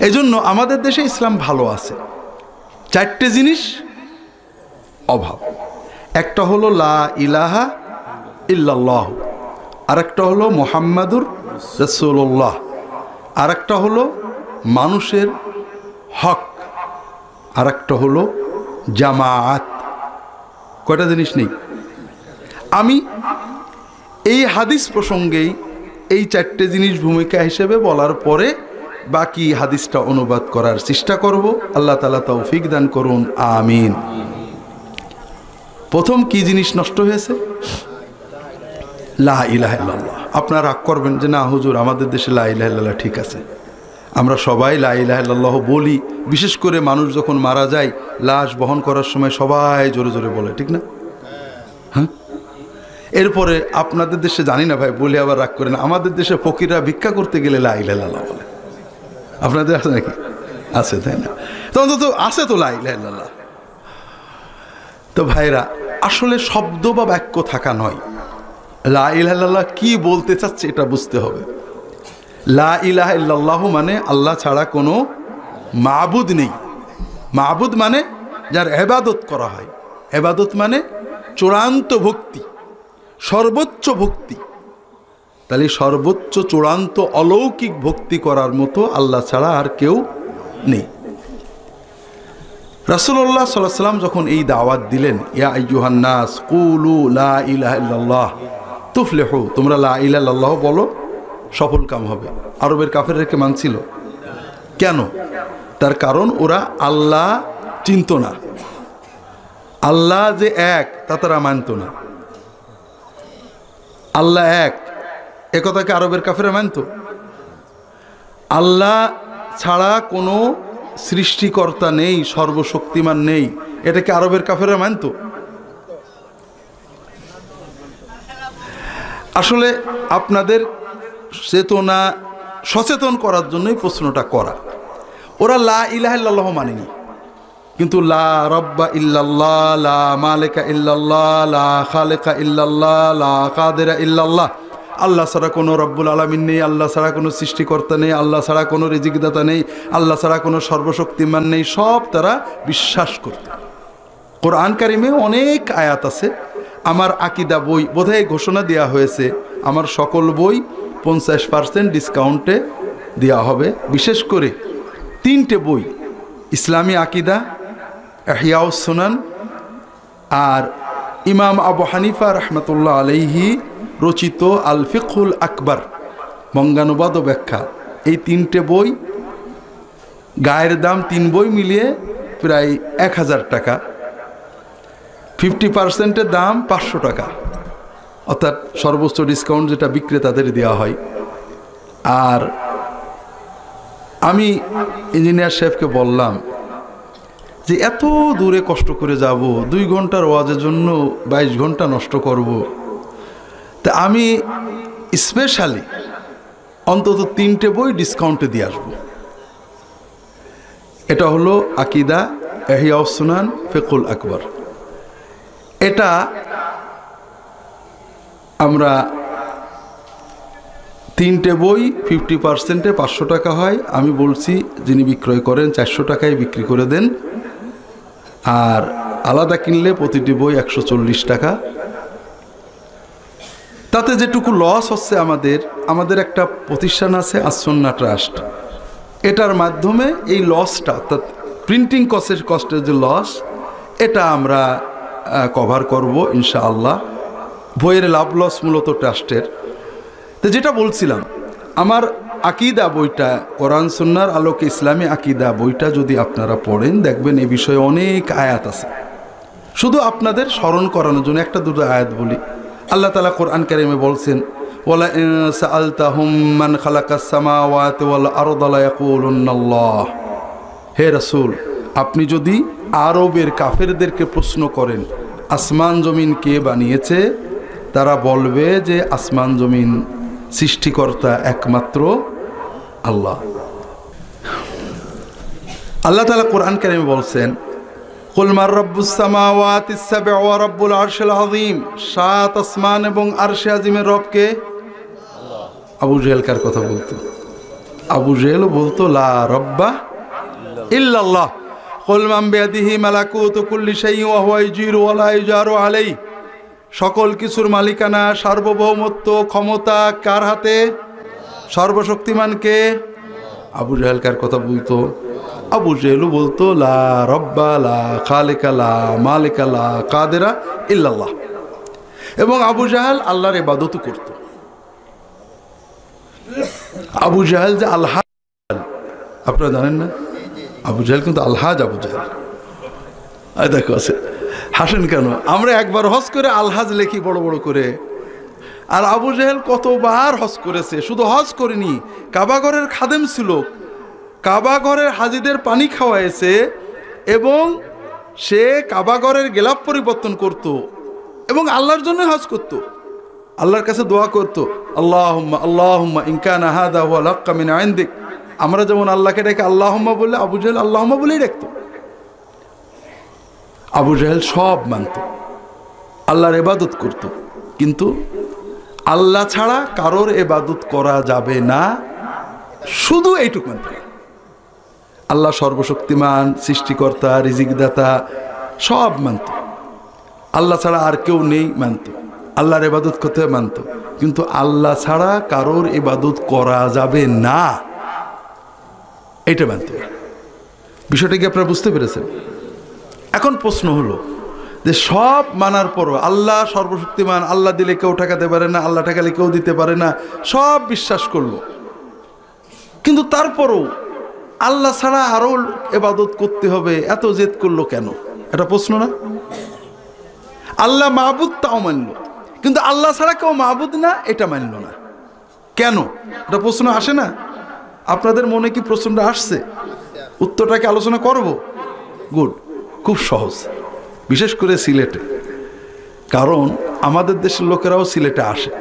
এই জন্য আমাদের দেশে ইসলাম ভালো আছে, চারটে জিনিস অভাব। একটা হলো লা ইলাহা ইল্লাল্লাহ, আরেকটা হলো মুহাম্মাদুর রাসূলুল্লাহ, আরেকটা হলো মানুষের হক, আরেকটা হলো জামাআত। কয়টা জিনিস নেই? আমি এই হাদিস প্রসঙ্গেই এই চারটে জিনিস ভূমিকা হিসেবে বলার পরে বাকি হাদিসটা অনুবাদ করার চেষ্টা করব। আল্লাহ তাআলা তৌফিক দান করুন, আমিন। প্রথম কি জিনিস নষ্ট হয়েছে? লা ইলাহা ইল্লাল্লাহ। আপনারা রাগ করবেন যে না হুজুর, আমাদের দেশে লা ইলাহা ইল্লাল্লাহ ঠিক আছে, আমরা সবাই লা ইলাহা ইল্লাল্লাহ বলি। বিশেষ করে মানুষ যখন মারা যায়, লাশ বহন করার সময় সবাই জোরে জোরে বলে, ঠিক না? হ্যাঁ। এরপরে আপনাদের দেশে জানি না ভাই, বলে আবার রাগ করেন, আমাদের দেশে ফকিররা ভিক্ষা করতে গেলে লা ইলাহা ইল্লাল্লাহ বলে। আপনাদের আছে নাকি? আছে, তাই না? তো অন্তত আছে তো লা ইলাহা ইল্লাল্লাহ। তো ভাইরা, আসলে শব্দ বা বাক্য থাকা নয়, লা ইলাহা ইল্লাল্লাহ কি বলতে চাচ্ছে এটা বুঝতে হবে। লা ইলাহা ইল্লাল্লাহ মানে আল্লাহ ছাড়া কোনো মাবুদ নেই। মাবুদ মানে যার ইবাদত করা হয়। ইবাদত মানে চূড়ান্ত ভক্তি, সর্বোচ্চ ভক্তি। তাহলে সর্বোচ্চ চূড়ান্ত অলৌকিক ভক্তি করার মতো আল্লাহ ছাড়া আর কেউ নেই। রাসূলুল্লাহ সাল্লাল্লাহু আলাইহি ওয়াসাল্লাম যখন এই দাওয়াত দিলেন, ইয়া আইয়ুহান নাস কুলু লা ইলাহা ইল্লাল্লাহ তুফলিহু, তোমরা লা ইলাহা ইল্লাল্লাহ বলো, সফল কাম হবে। আরবের কাফেরদেরকে মানছিল কেন? তার কারণ ওরা আল্লাহ চিনত না, আল্লাহ যে এক তা তারা মানত না। আল্লাহ এক এ কথাকে আরবের কাফেররা মানত। আল্লাহ ছাড়া কোনো সৃষ্টিকর্তা নেই, সর্বশক্তিমান নেই, এটাকে আরবের কাফেররা মানত। আসলে আপনাদের চেতনা সচেতন করার জন্যই প্রশ্নটা করা। ওরা লা ইলাহা ইল্লাল্লাহ মানেনি, কিন্তু লা রাব্বা ইল্লাল্লাহ, লা মালিকা ইল্লাল্লাহ, লা খালিকা ইল্লাল্লাহ, লা কাদিরা ইল্লাল্লাহ, আল্লাহ ছাড়া কোনো রব্বুল আলামিন নেই, আল্লাহ ছাড়া কোনো সৃষ্টিকর্তা নেই, আল্লাহ ছাড়া কোনো রিজিকদাতা নেই, আল্লাহ ছাড়া কোনো সর্বশক্তিমান নেই, সব তারা বিশ্বাস করত। কোরআন কারিমে অনেক আয়াত আছে। আমার আকিদা বই বোধহয় ঘোষণা দেওয়া হয়েছে, আমার সকল বই 50% ডিসকাউন্টে দেওয়া হবে। বিশেষ করে 3টে বই, ইসলামী আকিদা, ইহয়াউস সুনান, আর ইমাম আবু হানিফা রাহমাতুল্লাহ আলাইহি রচিত আল ফিকহুল আকবার, বঙ্গানুবাদ ও ব্যাখ্যা। এই 3টে বই গায়ের দাম 3 বই মিলিয়ে প্রায় 1000 টাকা। 50%-এর দাম 500 টাকা, অর্থাৎ সর্বোচ্চ ডিসকাউন্ট যেটা বিক্রেতাদের দেওয়া হয়। আর আমি ইঞ্জিনিয়ার সাহেবকে বললাম যে এত দূরে কষ্ট করে যাব, 2 ঘন্টার ওয়াজের জন্য 22 ঘন্টা নষ্ট করব, তা আমি স্পেশালি অন্তত 3টে বই ডিসকাউন্টে দিয়ে আসবো। এটা হলো আকিদা, ইহয়াউস সুনান, ফিকহুল আকবার। এটা আমরা 3টে বই 50%-এ 500 টাকা হয়। আমি বলছি যিনি বিক্রয় করেন 400 টাকায় বিক্রি করে দেন, আর আলাদা কিনলে প্রতিটি বই 140 টাকা। তাতে যেটুকু লস হচ্ছে, আমাদের একটা প্রতিষ্ঠান আছে আস-সুন্নাহ ট্রাস্ট, এটার মাধ্যমে এই লসটা, অর্থাৎ প্রিন্টিং কস্টের যে লস, এটা আমরা কভার করব ইনশাআল্লাহ। বইয়ের লাভ লস মূলত ট্রাস্টের। তো যেটা বলছিলাম, আমার আকিদা বইটা, কোরআন সুন্নাহর আলোকে ইসলামী আকিদা বইটা যদি আপনারা পড়েন, দেখবেন এই বিষয়ে অনেক আয়াত আছে। শুধু আপনাদের স্মরণ করানোর জন্য 1-2 আয়াত বলি। আল্লাহ তাআলা কোরআন কারিমে বলছেন, ওয়ালা ইন সাআলতাহুম মান খালাকাস সামাওয়াতি ওয়াল আরদা লা ইয়াকুলুনাল্লাহ। হে রাসূল, আপনি যদি আরবের কাফেরদেরকে প্রশ্ন করেন আসমান জমিন কে বানিয়েছে, তারা বলবে যে আসমান জমিন সৃষ্টিকর্তা একমাত্র আল্লাহ। আল্লাহ তাআলা কোরআন কারিমে বলছেন, কুল মান রাব্বুস সামাওয়াতিস সাব'i ওয়া রাব্বুল আরশিল আযীম, 7 আসমান এবং আরশে আজিমের রব কে? আল্লাহ। আবু জেহেল কার কথা বলতো? আবু জেহেলও বলতো লা রব্বা ইল্লাল্লাহ কুল মান বিয়াদিহি মালাকুতু কুল্লি শাইইন ওয়া হুয়া ইউজিরু ওয়া লা ইউজারু আলাইহি। সকল কিছুর মালিকানা, সার্বভৌমত্ব, ক্ষমতা কার হাতে? সর্বশক্তিমানকে। আবু জেহেল কার কথা বলতো? আবু জেহেলও বলতো লা রব্বা লা খালিকা লা মালিকা লা কাদেরা ইল্লাল্লাহ। এবং আবু জাহেল আল্লাহর ইবাদত করত। আবু জাহেল যে আলহাজ, আপনারা জানেন না? আবু জাহেল কিন্তু আলহাজ আবু জাহেল। দেখো আছে, হাসেন কেন? আমরা একবার হজ করে আলহাজ লেখি বড় বড় করে, আর আবু জাহেল কতবার হজ করেছে। শুধু হজ করেনি, কাবাঘরের খাদেম ছিল, কাবাঘরের হাজিদের পানি খাওয়াইছে, এবং সে কাবাঘরের গেলাপ পরিবর্তন করত, এবং আল্লাহর জন্য হজ করত, আল্লাহর কাছে দোয়া করত, আল্লাহুম্মা আল্লাহুম্মা ইন কানা হাযা হুয়াল হাক্কু মিন ইনদিক। আমরা যেমন আল্লাহকে ডেকে আল্লাহুম্মা বললে, আবু জাহেল আল্লাহুম্মা বলেই ডাকত। আবু জাহেল সব মানত, আল্লাহর ইবাদত করত, কিন্তু আল্লাহ ছাড়া কারোর ইবাদত করা যাবে না, শুধু এইটুকু মানত। আল্লাহ সর্বশক্তিমান, সৃষ্টিকর্তা, রিজিকদাতা, সব মানত। আল্লাহ ছাড়া আর কেউ নেই মানত, আল্লাহর ইবাদত করতে মানত, কিন্তু আল্লাহ ছাড়া কারোর ইবাদত করা যাবে না, এইটা মানত। বিষয়টা কি আপনারা বুঝতে পেরেছেন? এখন প্রশ্ন হলো যে সব মানার পরও, আল্লাহ সর্বশক্তিমান, আল্লাহ দিলে কেউ ঠেকাতে পারে না, আল্লাহ ঠেকালে কেউ দিতে পারে না, সব বিশ্বাস করলো, কিন্তু তারপরও আল্লাহ ছাড়া আরো ইবাদত করতে হবে, এত জেদ করলো কেন? এটা প্রশ্ন না? আল্লাহ মাবুদ তাও মানলো, কিন্তু আল্লাহ ছাড়া কেউ মাবুদ না এটা মানল না কেন? এটা প্রশ্ন আসে না? আপনাদের মনে কি প্রশ্নটা আসছে? উত্তরটাকে আলোচনা করব। গুড, খুব সহজ, বিশেষ করে সিলেটে, কারণ আমাদের দেশের লোকেরাও সিলেটে আসে।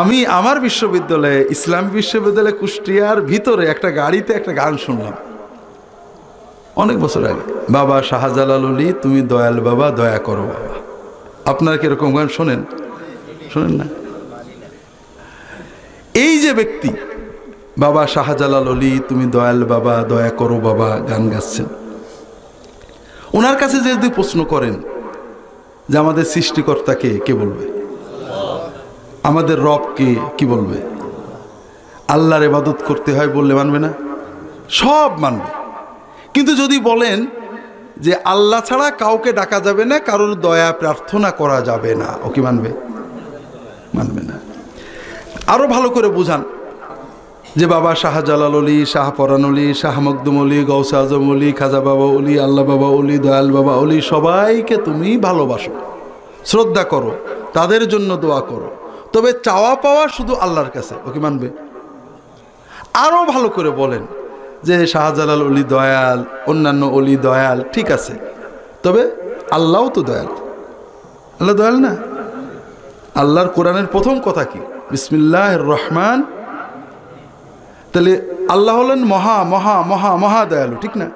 আমি আমার বিশ্ববিদ্যালয়ে, ইসলামী বিশ্ববিদ্যালয় কুষ্টিয়ার ভিতরে একটা গাড়িতে একটা গান শুনলাম অনেক বছর আগে, বাবা শাহজালাল অলি তুমি দয়াল বাবা, দয়া করো বাবা। আপনারা কিরকম গান শোনেন? শোনেন না? এই যে ব্যক্তি বাবা শাহজালাল অলি তুমি দয়াল বাবা, দয়া করো বাবা গান গাচ্ছেন, ওনার কাছে যদি প্রশ্ন করেন যে আমাদের সৃষ্টিকর্তাকে, কে বলবে? আমাদের রবকে, কি বলবে? আল্লাহর ইবাদত করতে হয় বললে মানবে না? সব মানবে। কিন্তু যদি বলেন যে আল্লাহ ছাড়া কাউকে ডাকা যাবে না, কারোর দয়া প্রার্থনা করা যাবে না, ও কি মানবে? মানবে না। আরো ভালো করে বুঝান যে বাবা শাহজালাল অলি, শাহ পরান অলি, শাহ মখদুম অলি, গৌসে আজম অলি, খাজা বাবা অলি, আল্লাহ বাবা অলি, দয়াল বাবা অলি, সবাইকে তুমি ভালোবাসো, শ্রদ্ধা করো, তাদের জন্য দোয়া করো, তবে চাওয়া পাওয়া শুধু আল্লাহর কাছে, ও কি মানবে? আরো ভালো করে বলেন যে শাহজালাল অলি দয়াল, অন্যান্য অলি দয়াল, ঠিক আছে, তবে আল্লাহও তো দয়াল। আল্লাহ দয়াল না? আল্লাহর কোরআনের প্রথম কথা কি? বিসমিল্লাহির রহমান। তাহলে আল্লাহ হলেন মহা মহা মহা মহা দয়ালু, ঠিক না?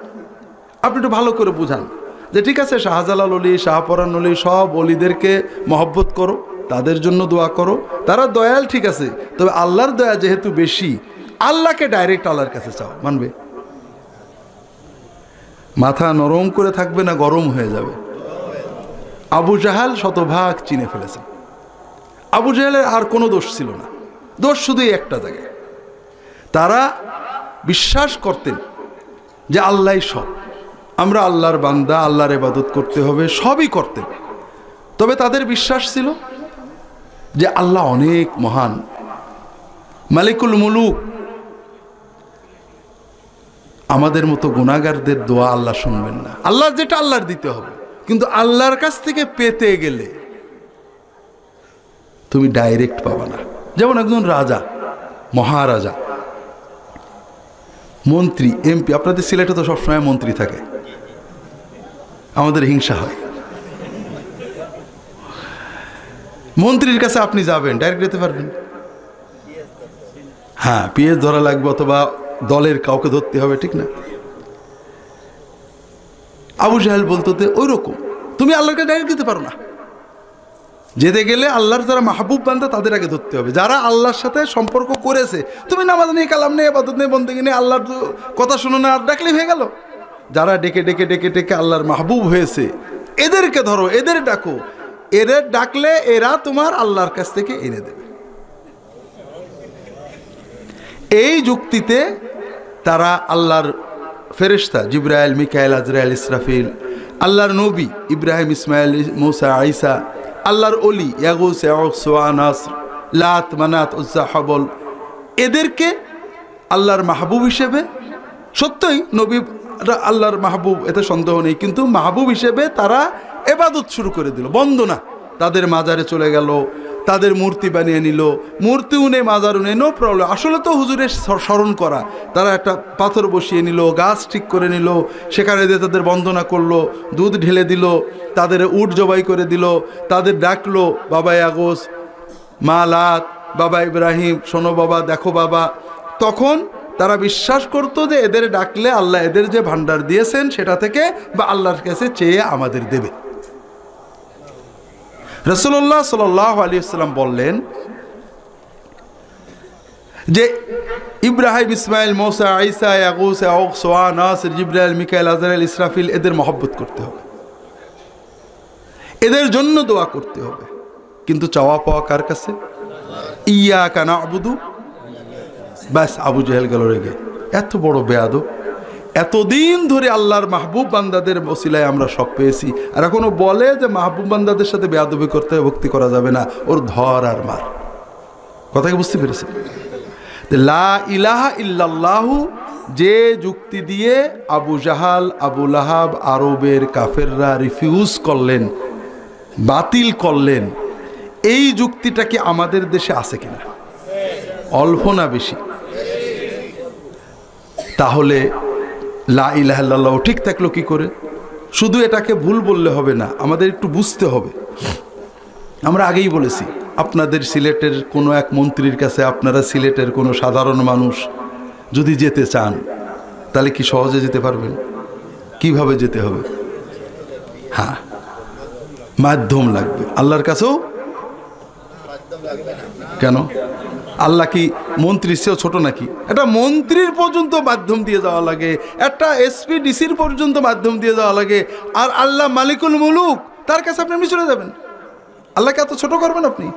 আপনি একটু ভালো করে বুঝান যে ঠিক আছে, শাহজালাল অলি, শাহপরান অলি, সব অলিদেরকে মহব্বত করো, তাদের জন্য দোয়া করো, তারা দয়াল, ঠিক আছে, তবে আল্লাহর দয়া যেহেতু বেশি, আল্লাহকে ডাইরেক্ট আল্লাহর কাছে চাও, মানবে? মাথা নরম করে থাকবে না গরম হয়ে যাবে? আবু জাহাল শতভাগ চিনে ফেলেছেন। আবু জাহালের আর কোনো দোষ ছিল না, দোষ শুধুই একটা জায়গায়, তারা বিশ্বাস করতেন যে আল্লাহই সব, আমরা আল্লাহর বান্দা, আল্লাহর ইবাদত করতে হবে, সবই করতেন, তবে তাদের বিশ্বাস ছিল যে আল্লাহ অনেক মহান, মালিকুল মুলুক, আমাদের মতো গুনাহগারদের দোয়া আল্লাহ শুনবেন না, আল্লাহর যেটা আল্লাহর দিতে হবে, কিন্তু আল্লাহর কাছ থেকে পেতে গেলে তুমি ডাইরেক্ট পাবা না। যেমন একজন রাজা, মহারাজা, মন্ত্রী, এমপি, আপনাদের সিলেটে তো সবসময় মন্ত্রী থাকে, আমাদের হিংসা হয়। মন্ত্রীর কাছে আপনি যাবেন, ডাইরেক্ট যেতে পারবেন? হ্যাঁ, পিএস ধরা লাগবে, অথবা দলের কাউকে ধরতে হবে, ঠিক না? আবু জাহেল বলতো ওই রকম, তুমি আল্লাহর কাছে ডাইরেক্ট যেতে পারো না। যেতে গেলে আল্লাহর যারা মাহবুব বান্দা তাদের আগে ধরতে হবে, যারা আল্লাহর সাথে সম্পর্ক করেছে। তুমি নামাজ নেই, কালাম নেই, ইবাদত নেই, বন্দেগী নেই, আল্লাহর কথা শোনো না, আর ডাকলে হয়ে গেল। যারা ডেকে ডেকে ডেকে ডেকে আল্লাহর মাহবুব হয়েছে এদেরকে ধরো, এদের ডাকো, এদের ডাকলে এরা তোমার আল্লাহর কাছ থেকে এনে দেবে। এই যুক্তিতে তারা আল্লাহর ফেরেশতা জিবরাইল, মিকাইল, আজরাইল, ইসরাফিল, আল্লাহর নবী ইব্রাহিম, ইসমাইল, মুসা, ঈসা, আল্লাহর অলি ইয়াগুস, ইয়াউক, সুয়া, নাসর, লাত, মানাত, উজ্জা, হবল, এদেরকে আল্লাহর মাহবুব হিসেবে, সত্যই নবী আল্লাহর মাহবুব, এতে সন্দেহ নেই, কিন্তু মাহবুব হিসেবে তারা ইবাদত শুরু করে দিল, বন্দনা। তাদের মাজারে চলে গেল, তাদের মূর্তি বানিয়ে নিল, মূর্তিও নেই, মাজারও নেই, নো প্রবলেম। আসলে তো হুজুরের স্মরণ করা, তারা একটা পাথর বসিয়ে নিল, গাছ ঠিক করে নিল, সেখানে দিয়ে তাদের বন্দনা করলো, দুধ ঢেলে দিল, তাদের উট জবাই করে দিল, তাদের ডাকলো বাবা ইয়াগুস, মা লাত, বাবা ইব্রাহিম, শোনো বাবা, দেখো বাবা। তখন তারা বিশ্বাস করতো যে এদের ডাকলে আল্লাহ এদের যে ভান্ডার দিয়েছেন সেটা থেকে বা আল্লাহর কাছে চেয়ে আমাদের দেবে। রাসূলুল্লাহ সাল্লাল্লাহু আলাইহি ওয়াসাল্লাম বললেন যে ইব্রাহিম, ইসমাইল, মুসা, ঈসা, ইয়াগুস, ইয়াউক, সুয়া, নাসর, জিবরাইল, মিকাইল, আজরাইল, ইসরাফিল, এদের মহব্বত করতে হবে, এদের জন্য দোয়া করতে হবে, কিন্তু চাওয়া পাওয়া কার কাছে? ইয়াকা না'বুদু। ব্যাস, আবু জেহেল গেল রেগে। এত বড় বেয়াদব, এতদিন ধরে আল্লাহর মাহবুব বান্দাদের ওসিলায় আমরা সব পেয়েছি, আর এখনো বলে যে মাহবুব বান্দাদের সাথে বেয়াদবি করতে হবে, ভক্তি করা যাবে না, ওর ধর আর মার। কথা কি বুঝতে পেরেছে? লা ইলাহা ইল্লাল্লাহু যে যুক্তি দিয়ে আবু জাহাল, আবু লাহাব, আরবের কাফেররা রিফিউজ করলেন, বাতিল করলেন, এই যুক্তিটা কি আমাদের দেশে আছে কিনা? অল্প না বেশি? তাহলে লা ইলাহা ইল্লাল্লাহ ঠিক থাকলো কি করে? শুধু এটাকে ভুল বললে হবে না, আমাদের একটু বুঝতে হবে। আমরা আগেই বলেছি, আপনাদের সিলেটের কোনো এক মন্ত্রীর কাছে আপনারা সিলেটের কোনো সাধারণ মানুষ যদি যেতে চান, তাহলে কি সহজে যেতে পারবেন? কিভাবে যেতে হবে? হ্যাঁ, মাধ্যম লাগবে। আল্লাহর কাছেও কেন? আল্লাহ কি মন্ত্রীর চেয়েও ছোট নাকি? একটা মন্ত্রীর পর্যন্ত মাধ্যম দিয়ে যাওয়া লাগে, একটা এসপি ডিসির পর্যন্ত মাধ্যম দিয়ে যাওয়া লাগে, আর আল্লাহ মালিকুল মুলুক, তার কাছে আপনি এমনি চলে যাবেন? আল্লাহকে এত ছোট করবেন আপনি?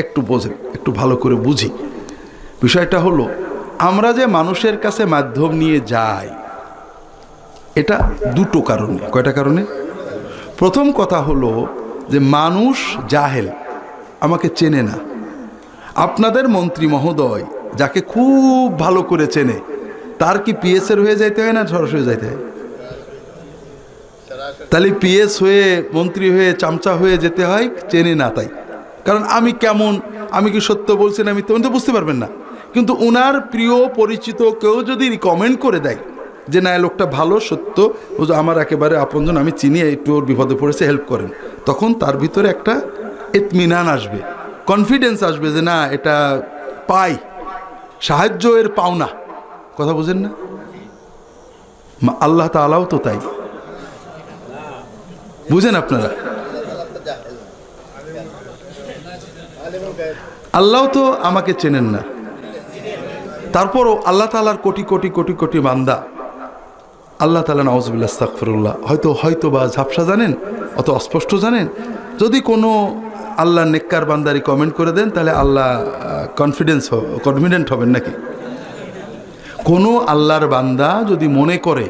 একটু বোঝেন, একটু ভালো করে বুঝি। বিষয়টা হলো, আমরা যে মানুষের কাছে মাধ্যম নিয়ে যাই, এটা দুটো কারণে। কয়টা কারণে? প্রথম কথা হলো যে মানুষ জাহেল, আমাকে চেনে না। আপনাদের মন্ত্রী মহোদয় যাকে খুব ভালো করে চেনে, তার কি পিএসের হয়ে যাইতে হয় না সরাসরি যাইতে হয়? তাহলে পিএস হয়ে, মন্ত্রী হয়ে, চামচা হয়ে যেতে হয়, চেনে না তাই। কারণ আমি কেমন, আমি কি সত্য বলছি না মিথ্যা, উনি তো বুঝতে পারবেন না। কিন্তু উনার প্রিয় পরিচিত কেউ যদি রিকমেন্ড করে দেয় যে না, লোকটা ভালো, সত্য, ও আমার একেবারে আপনজন, আমি চিনি, একটু ওর বিপদে পড়েছে, হেল্প করেন, তখন তার ভিতরে একটা ইতমিনান আসবে, কনফিডেন্স আসবে যে না, এটা পাই, সাহায্য এর পাওনা। কথা বুঝেন না? আল্লাহ তাআলাও তো তাই, বুঝেন আপনারা? আল্লাহ তো আমাকে চেনেন না, তারপরও আল্লাহ তাআলার কোটি কোটি কোটি কোটি বান্দা, আল্লাহ তাআলা নাউজুবিল্লাহ আস্তাগফিরুল্লাহ, হয়তো বা ঝাপসা জানেন, অত অস্পষ্ট জানেন। যদি কোনো আল্লাহ নেককার বান্দারি কমেন্ট করে দেন, তাহলে আল্লাহ কনফিডেন্ট হবেন নাকি? কোনো আল্লাহর বান্দা যদি মনে করে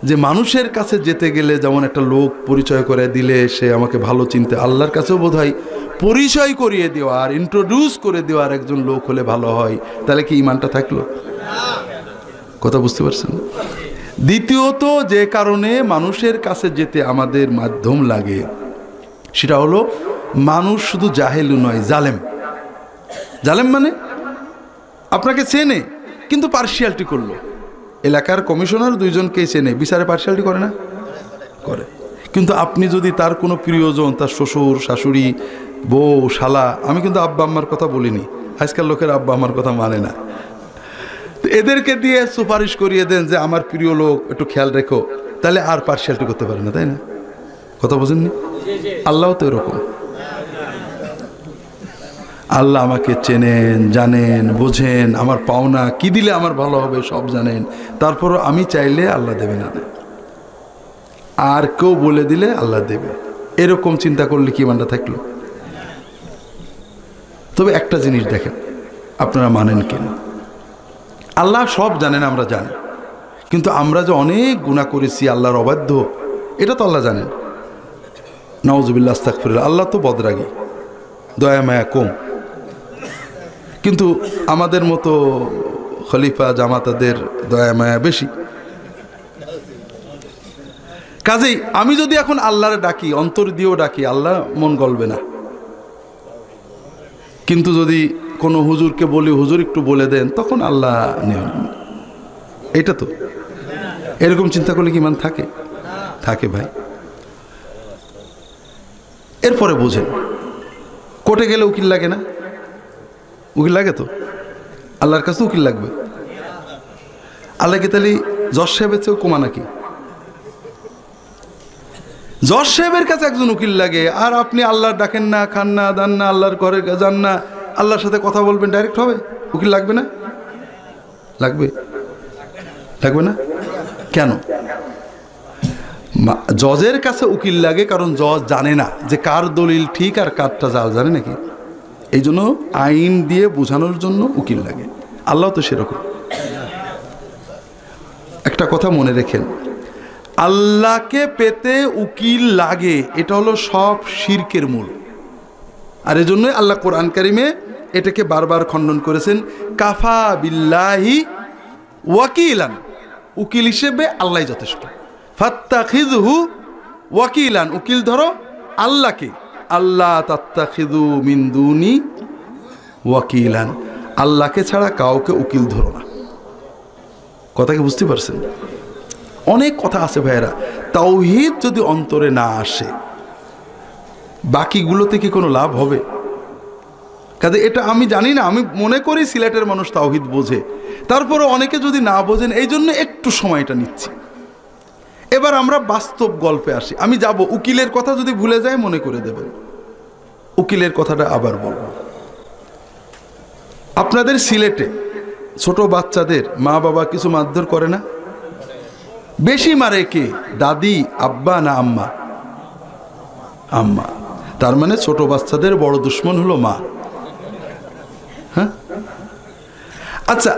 যে মানুষের কাছে যেতে গেলে যেমন একটা লোক পরিচয় করে দিলে সে আমাকে ভালো চিনতে, আল্লাহর কাছেও বোধহয় পরিচয় করিয়ে দেওয়ার, ইন্ট্রোডিউস করে দেওয়ার একজন লোক হলে ভালো হয়, তাহলে কি ইমানটা থাকলো? কথা বুঝতে পারছেন? দ্বিতীয়ত যে কারণে মানুষের কাছে যেতে আমাদের মাধ্যম লাগে, সেটা হলো মানুষ শুধু জাহেলু নয়, জালেম। জালেম মানে আপনাকে চেনে কিন্তু পার্সিয়ালিটি করলো। এলাকার কমিশনার দুইজনকেই চেনে, বিচারে পার্সিয়ালিটি করে না? করে। কিন্তু আপনি যদি তার কোনো প্রিয়জন, তার শ্বশুর, শাশুড়ি, বউ, শালা, আমি কিন্তু আব্বা আম্মার কথা বলিনি, আজকাল লোকের আব্বা আম্মার কথা মানে না, এদেরকে দিয়ে সুপারিশ করিয়ে দেন যে আমার প্রিয় লোক, একটু খেয়াল রেখো, তাহলে আর পার্সিয়ালিটি করতে পারে না, তাই না? কথা বোঝেননি? আল্লাহ তো এরকম। আল্লাহ আমাকে চেনেন, জানেন, বোঝেন, আমার পাওনা কি দিলে আমার ভালো হবে সব জানেন, তারপরও আমি চাইলে আল্লাহ দেবে না, আর কেউ বলে দিলে আল্লাহ দেবে, এরকম চিন্তা করলে কি ইমানটা থাকলো? তবে একটা জিনিস দেখেন, আপনারা মানেন কিনা, আল্লাহ সব জানেন, আমরা জানি, কিন্তু আমরা যে অনেক গুনাহ করেছি, আল্লাহর অবাধ্য, এটা তো আল্লাহ জানেন। নাউজুবিল্লাহ, আস্তাগফিরুল্লাহ। আল্লাহ তো বদরাগী, দয়া মায়া কম, কিন্তু আমাদের মতো খলিফা জামাতাদের দয়া মায়া বেশি। কাজেই আমি যদি এখন আল্লাহর ডাকি, অন্তর দিয়েও ডাকি, আল্লাহ মন গলবে না। কিন্তু যদি কোনো হুজুরকে বলি, হুজুর একটু বলে দেন, তখন আল্লাহ নেন। এটা তো এরকম চিন্তা করলে কি ইমান থাকে? থাকে ভাই। এরপরে বুঝেন, কোর্টে গেলে উকিল লাগে না? উকিল লাগে তো, আল্লাহর কাছে উকিল লাগবে। আল্লাহকে তাহলে জজ সাহেবের চেয়েও কমা নাকি? জজ সাহেবের কাছে একজন উকিল লাগে, আর আপনি আল্লাহর ডাকেন না, খান না, দান না, আল্লাহর ঘরে যান না, আল্লাহর সাথে কথা বলবেন, ডাইরেক্ট হবে? উকিল লাগবে না? লাগবে, লাগবে না? কেন? জজের কাছে উকিল লাগে কারণ জজ জানে না যে কার দলিল ঠিক আর কারটা জাল, জানে নাকি? এই জন্য আইন দিয়ে বোঝানোর জন্য উকিল লাগে। আল্লাহ তো সেরকম। একটা কথা মনে রেখেন, আল্লাহকে পেতে উকিল লাগে, এটা হলো সব শিরকের মূল। আর এজন্যই আল্লাহ কোরআন কারিমে এটাকে বারবার খণ্ডন করেছেন, কাফা বিল্লাহি ওয়াকিলান, উকিল হিসেবে আল্লাহ যথেষ্ট। ফাত্তাখিযহু ওয়াকিলান, উকিল ধরো আল্লাহকে, আল্লাহ তাত্তাখিযু মিন দুনি ওয়াকিলান, আল্লাহকে ছাড়া কাউকে উকিল ধরো না। কথা কি বুঝতে পারছেন? অনেক কথা আছে ভাইয়েরা। তাওহীদ যদি অন্তরে না আসে, বাকিগুলোতে কি কোনো লাভ হবে? কাজে এটা আমি জানি না, আমি মনে করি সিলেটের মানুষ তাওহীদ বোঝে, তারপরে অনেকে যদি না বোঝেন, এই জন্য একটু সময়টা নিচ্ছি। এবার আমরা বাস্তব গল্পে আসি। আমি যাব, উকিলের কথা যদি ভুলে যায় মনে করে দেবেন, উকিলের কথাটা আবার বলবো। আপনাদের সিলেটে ছোট বাচ্চাদের মা বাবা কিছু মারধর করে না? বেশি মারে কে? দাদি, আব্বা না আম্মা? আম্মা। তার মানে ছোট বাচ্চাদের বড় দুশ্মন হলো মা। হ্যাঁ, আচ্ছা,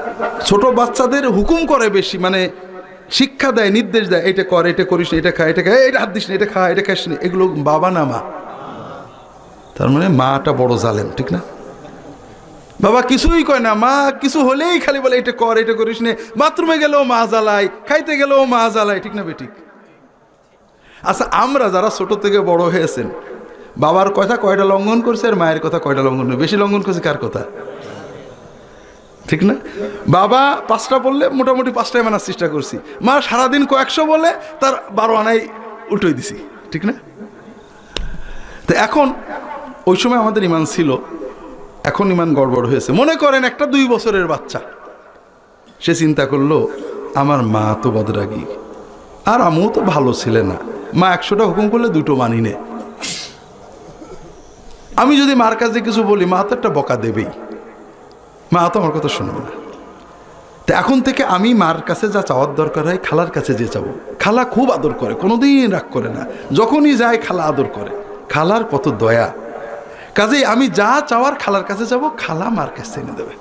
ছোট বাচ্চাদের হুকুম করে বেশি, মানে শিক্ষা দেয়, নির্দেশ দেয়, এটা কর, এটা করিস না, এটা খা, এটা খা, এটা হাত দিস না, এটা খা, এটা খাস না, এগুলো বাবা না মা? তার মানে মাটা বড় জালেম, ঠিক না? বাবা কিছুই কয় না, মা কিছু হলেই খালি বলে এটা কর, এটা করিস না, বাথরুমে গেলেও মা জ্বালায়, খাইতে গেলেও মা জ্বালায়, ঠিক না বেঠিক? আচ্ছা, আমরা যারা ছোট থেকে বড় হয়েছেন, বাবার কথা কয়টা লঙ্ঘন করছে আর মায়ের কথা কয়টা লঙ্ঘন করছে? বেশি লঙ্ঘন করছে কার কথা? ঠিক না? বাবা 5টা বললে মোটামুটি 5টায় মানার চেষ্টা করছি, মা সারাদিন কয়েকশো বলে তার 12 আনাই উল্টোই দিছি, ঠিক না? তো এখন ওই সময় আমাদের ইমান ছিল, এখন ইমান গড়বড় হয়েছে। মনে করেন একটা 2 বছরের বাচ্চা, সে চিন্তা করলো আমার মা তো বদরাগী, আর আমিও তো ভালো ছিলে না, মা 100টা হুকুম করলে 2টো মানি নে, আমি যদি মার কাছে কিছু বলি মা তো একটা বকা দেবেই, মা তো আমার কথা শুনবে না। তো এখন থেকে আমি মার কাছে যা চাওয়ার দরকার হয় খালার কাছে যে চাবো। খালা খুব আদর করে, কোনোদিন রাগ করে না, যখনই যায় খালা আদর করে। খালার কত দয়া, কাজেই আমি যা চাওয়ার খালার কাছে যাব, খালা মার কাছে এনে দেবে।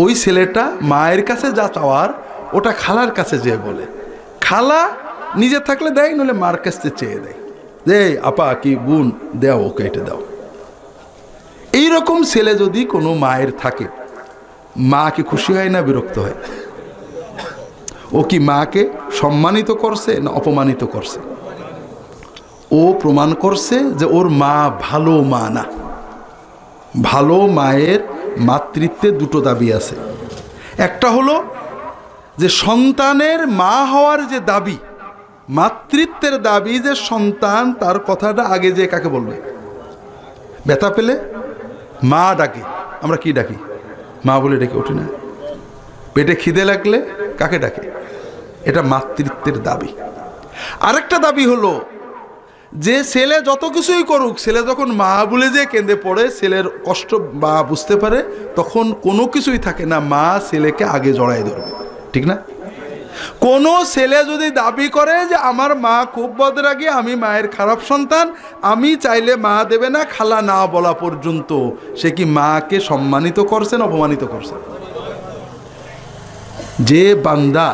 ওই ছেলেটা মায়ের কাছে যা চাওয়ার ওটা খালার কাছে যেয়ে বলে, খালা নিজে থাকলে দেয়, নইলে মার কাছে চেয়ে দেয়, যে আপা কি বোন দেও, ওকে এটা দাও। এইরকম ছেলে যদি কোনো মায়ের থাকে, মা কি খুশি হয় না বিরক্ত হয়? ও কি মাকে সম্মানিত করছে না অপমানিত করছে? ও প্রমাণ করছে যে ওর মা ভালো মা না। ভালো মায়ের মাতৃত্বে 2টো দাবি আছে। একটা হলো যে সন্তানের মা হওয়ার যে দাবি, মাতৃত্বের দাবি, যে সন্তান তার কথাটা আগে যে কাকে বলবে? ব্যথা পেলে মা ডাকে, আমরা কি ডাকি? মা বলে ডেকে ওঠে না। পেটে খিদে লাগলে কাকে ডাকে? এটা মাতৃত্বের দাবি। আরেকটা দাবি হলো যে ছেলে যত কিছুই করুক, ছেলে যখন মা বলে যে কেঁদে পড়ে, ছেলের কষ্ট মা বুঝতে পারে, তখন কোনো কিছুই থাকে না, মা ছেলেকে আগে জড়াই ধরবে, ঠিক না? কোনো ছেলে যদি দাবি করে যে আমার মা খুব বদরাগী, আমি মায়ের খারাপ সন্তান, আমি চাইলে মা দেবে না, খালা না বলা পর্যন্ত, সে কি মাকে সম্মানিত করছেন, অপমানিত করছেন? যে বান্দা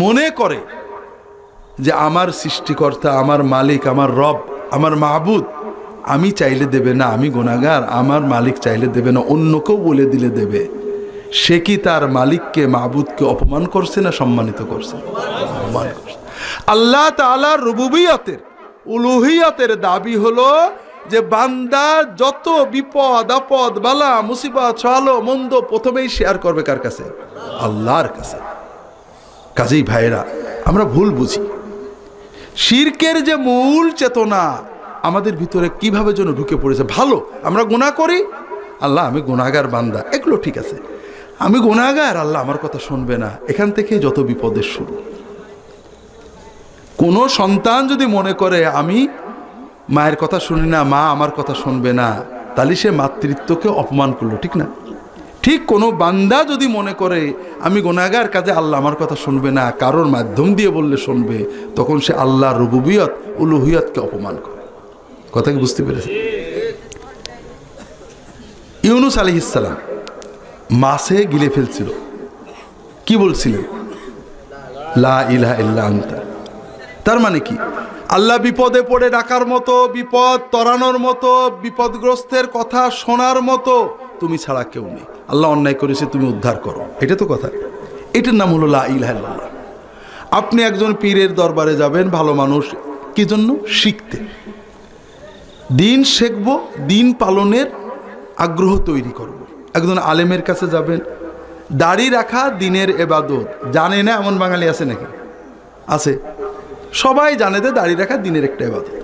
মনে করে যে আমার সৃষ্টিকর্তা, আমার মালিক, আমার রব, আমার মাহবুদ, আমি চাইলে দেবে না, আমি গুনাহগার, আমার মালিক চাইলে দেবে না, অন্য কেউ বলে দিলে দেবে, সে কি তার মালিককে, মাহবুদকে অপমান করছে না সম্মানিত করছে? অপমান করছে। আল্লাহ তাআলার রুবুবিয়তের, উলুহিয়তের দাবি হলো যে বান্দা যত বিপদ আপদ বালা মুসিবত ভালো মন্দ প্রথমেই শেয়ার করবে কার কাছে? আল্লাহর কাছে। কাজেই ভাইরা, আমরা ভুল বুঝি। শিরকের যে মূল চেতনা আমাদের ভিতরে কিভাবে যেন ঢুকে পড়েছে। ভালো, আমরা গুনাহ করি, আল্লাহ আমি গুনাহগার বান্দা, এগুলো ঠিক আছে, আমি গুনাহগার, আল্লাহ আমার কথা শুনবে না, এখান থেকে যত বিপদের শুরু। কোনো সন্তান যদি মনে করে আমি মায়ের কথা শুনি না, মা আমার কথা শুনবে না, তাহলে সে মাতৃত্বকে অপমান করলো, ঠিক না? ঠিক কোনো বান্দা যদি মনে করে আমি গুনাহগার, কাজে আল্লাহ আমার কথা শুনবে না, কারোর মাধ্যম দিয়ে বললে শুনবে, তখন সে আল্লাহর রুবুবিয়ত উলুহিয়তকে অপমান করে। কথা কি বুঝতে পেরেছে? ইউনুস আলাইহিস সালাম মাছে গিলে ফেলছিল, কি বলছিলেন? লা ইলাহা ইল্লা আনতা। তার মানে কি? আল্লাহ বিপদে পড়ে ডাকার মতো, বিপদ তরানোর মতো, বিপদগ্রস্তের কথা শোনার মতো তুমি ছাড়া কেউ নেই। আল্লাহ অন্যায় করেছে, তুমি উদ্ধার করো, এটা তো কথা। এটার নাম হলো লা ইলাহা ইল্লাল্লাহ। আপনি একজন পীরের দরবারে যাবেন, ভালো মানুষ, কি জন্য? শিখতে, দিন শিখব, দিন পালনের আগ্রহ তৈরি করব। একজন আলেমের কাছে যাবেন, দাড়ি রাখা দিনের এবাদত, জানে না এমন বাঙালি আছে নাকি? আছে, সবাই জানে যে দাড়ি রাখা দিনের একটা এবাদত,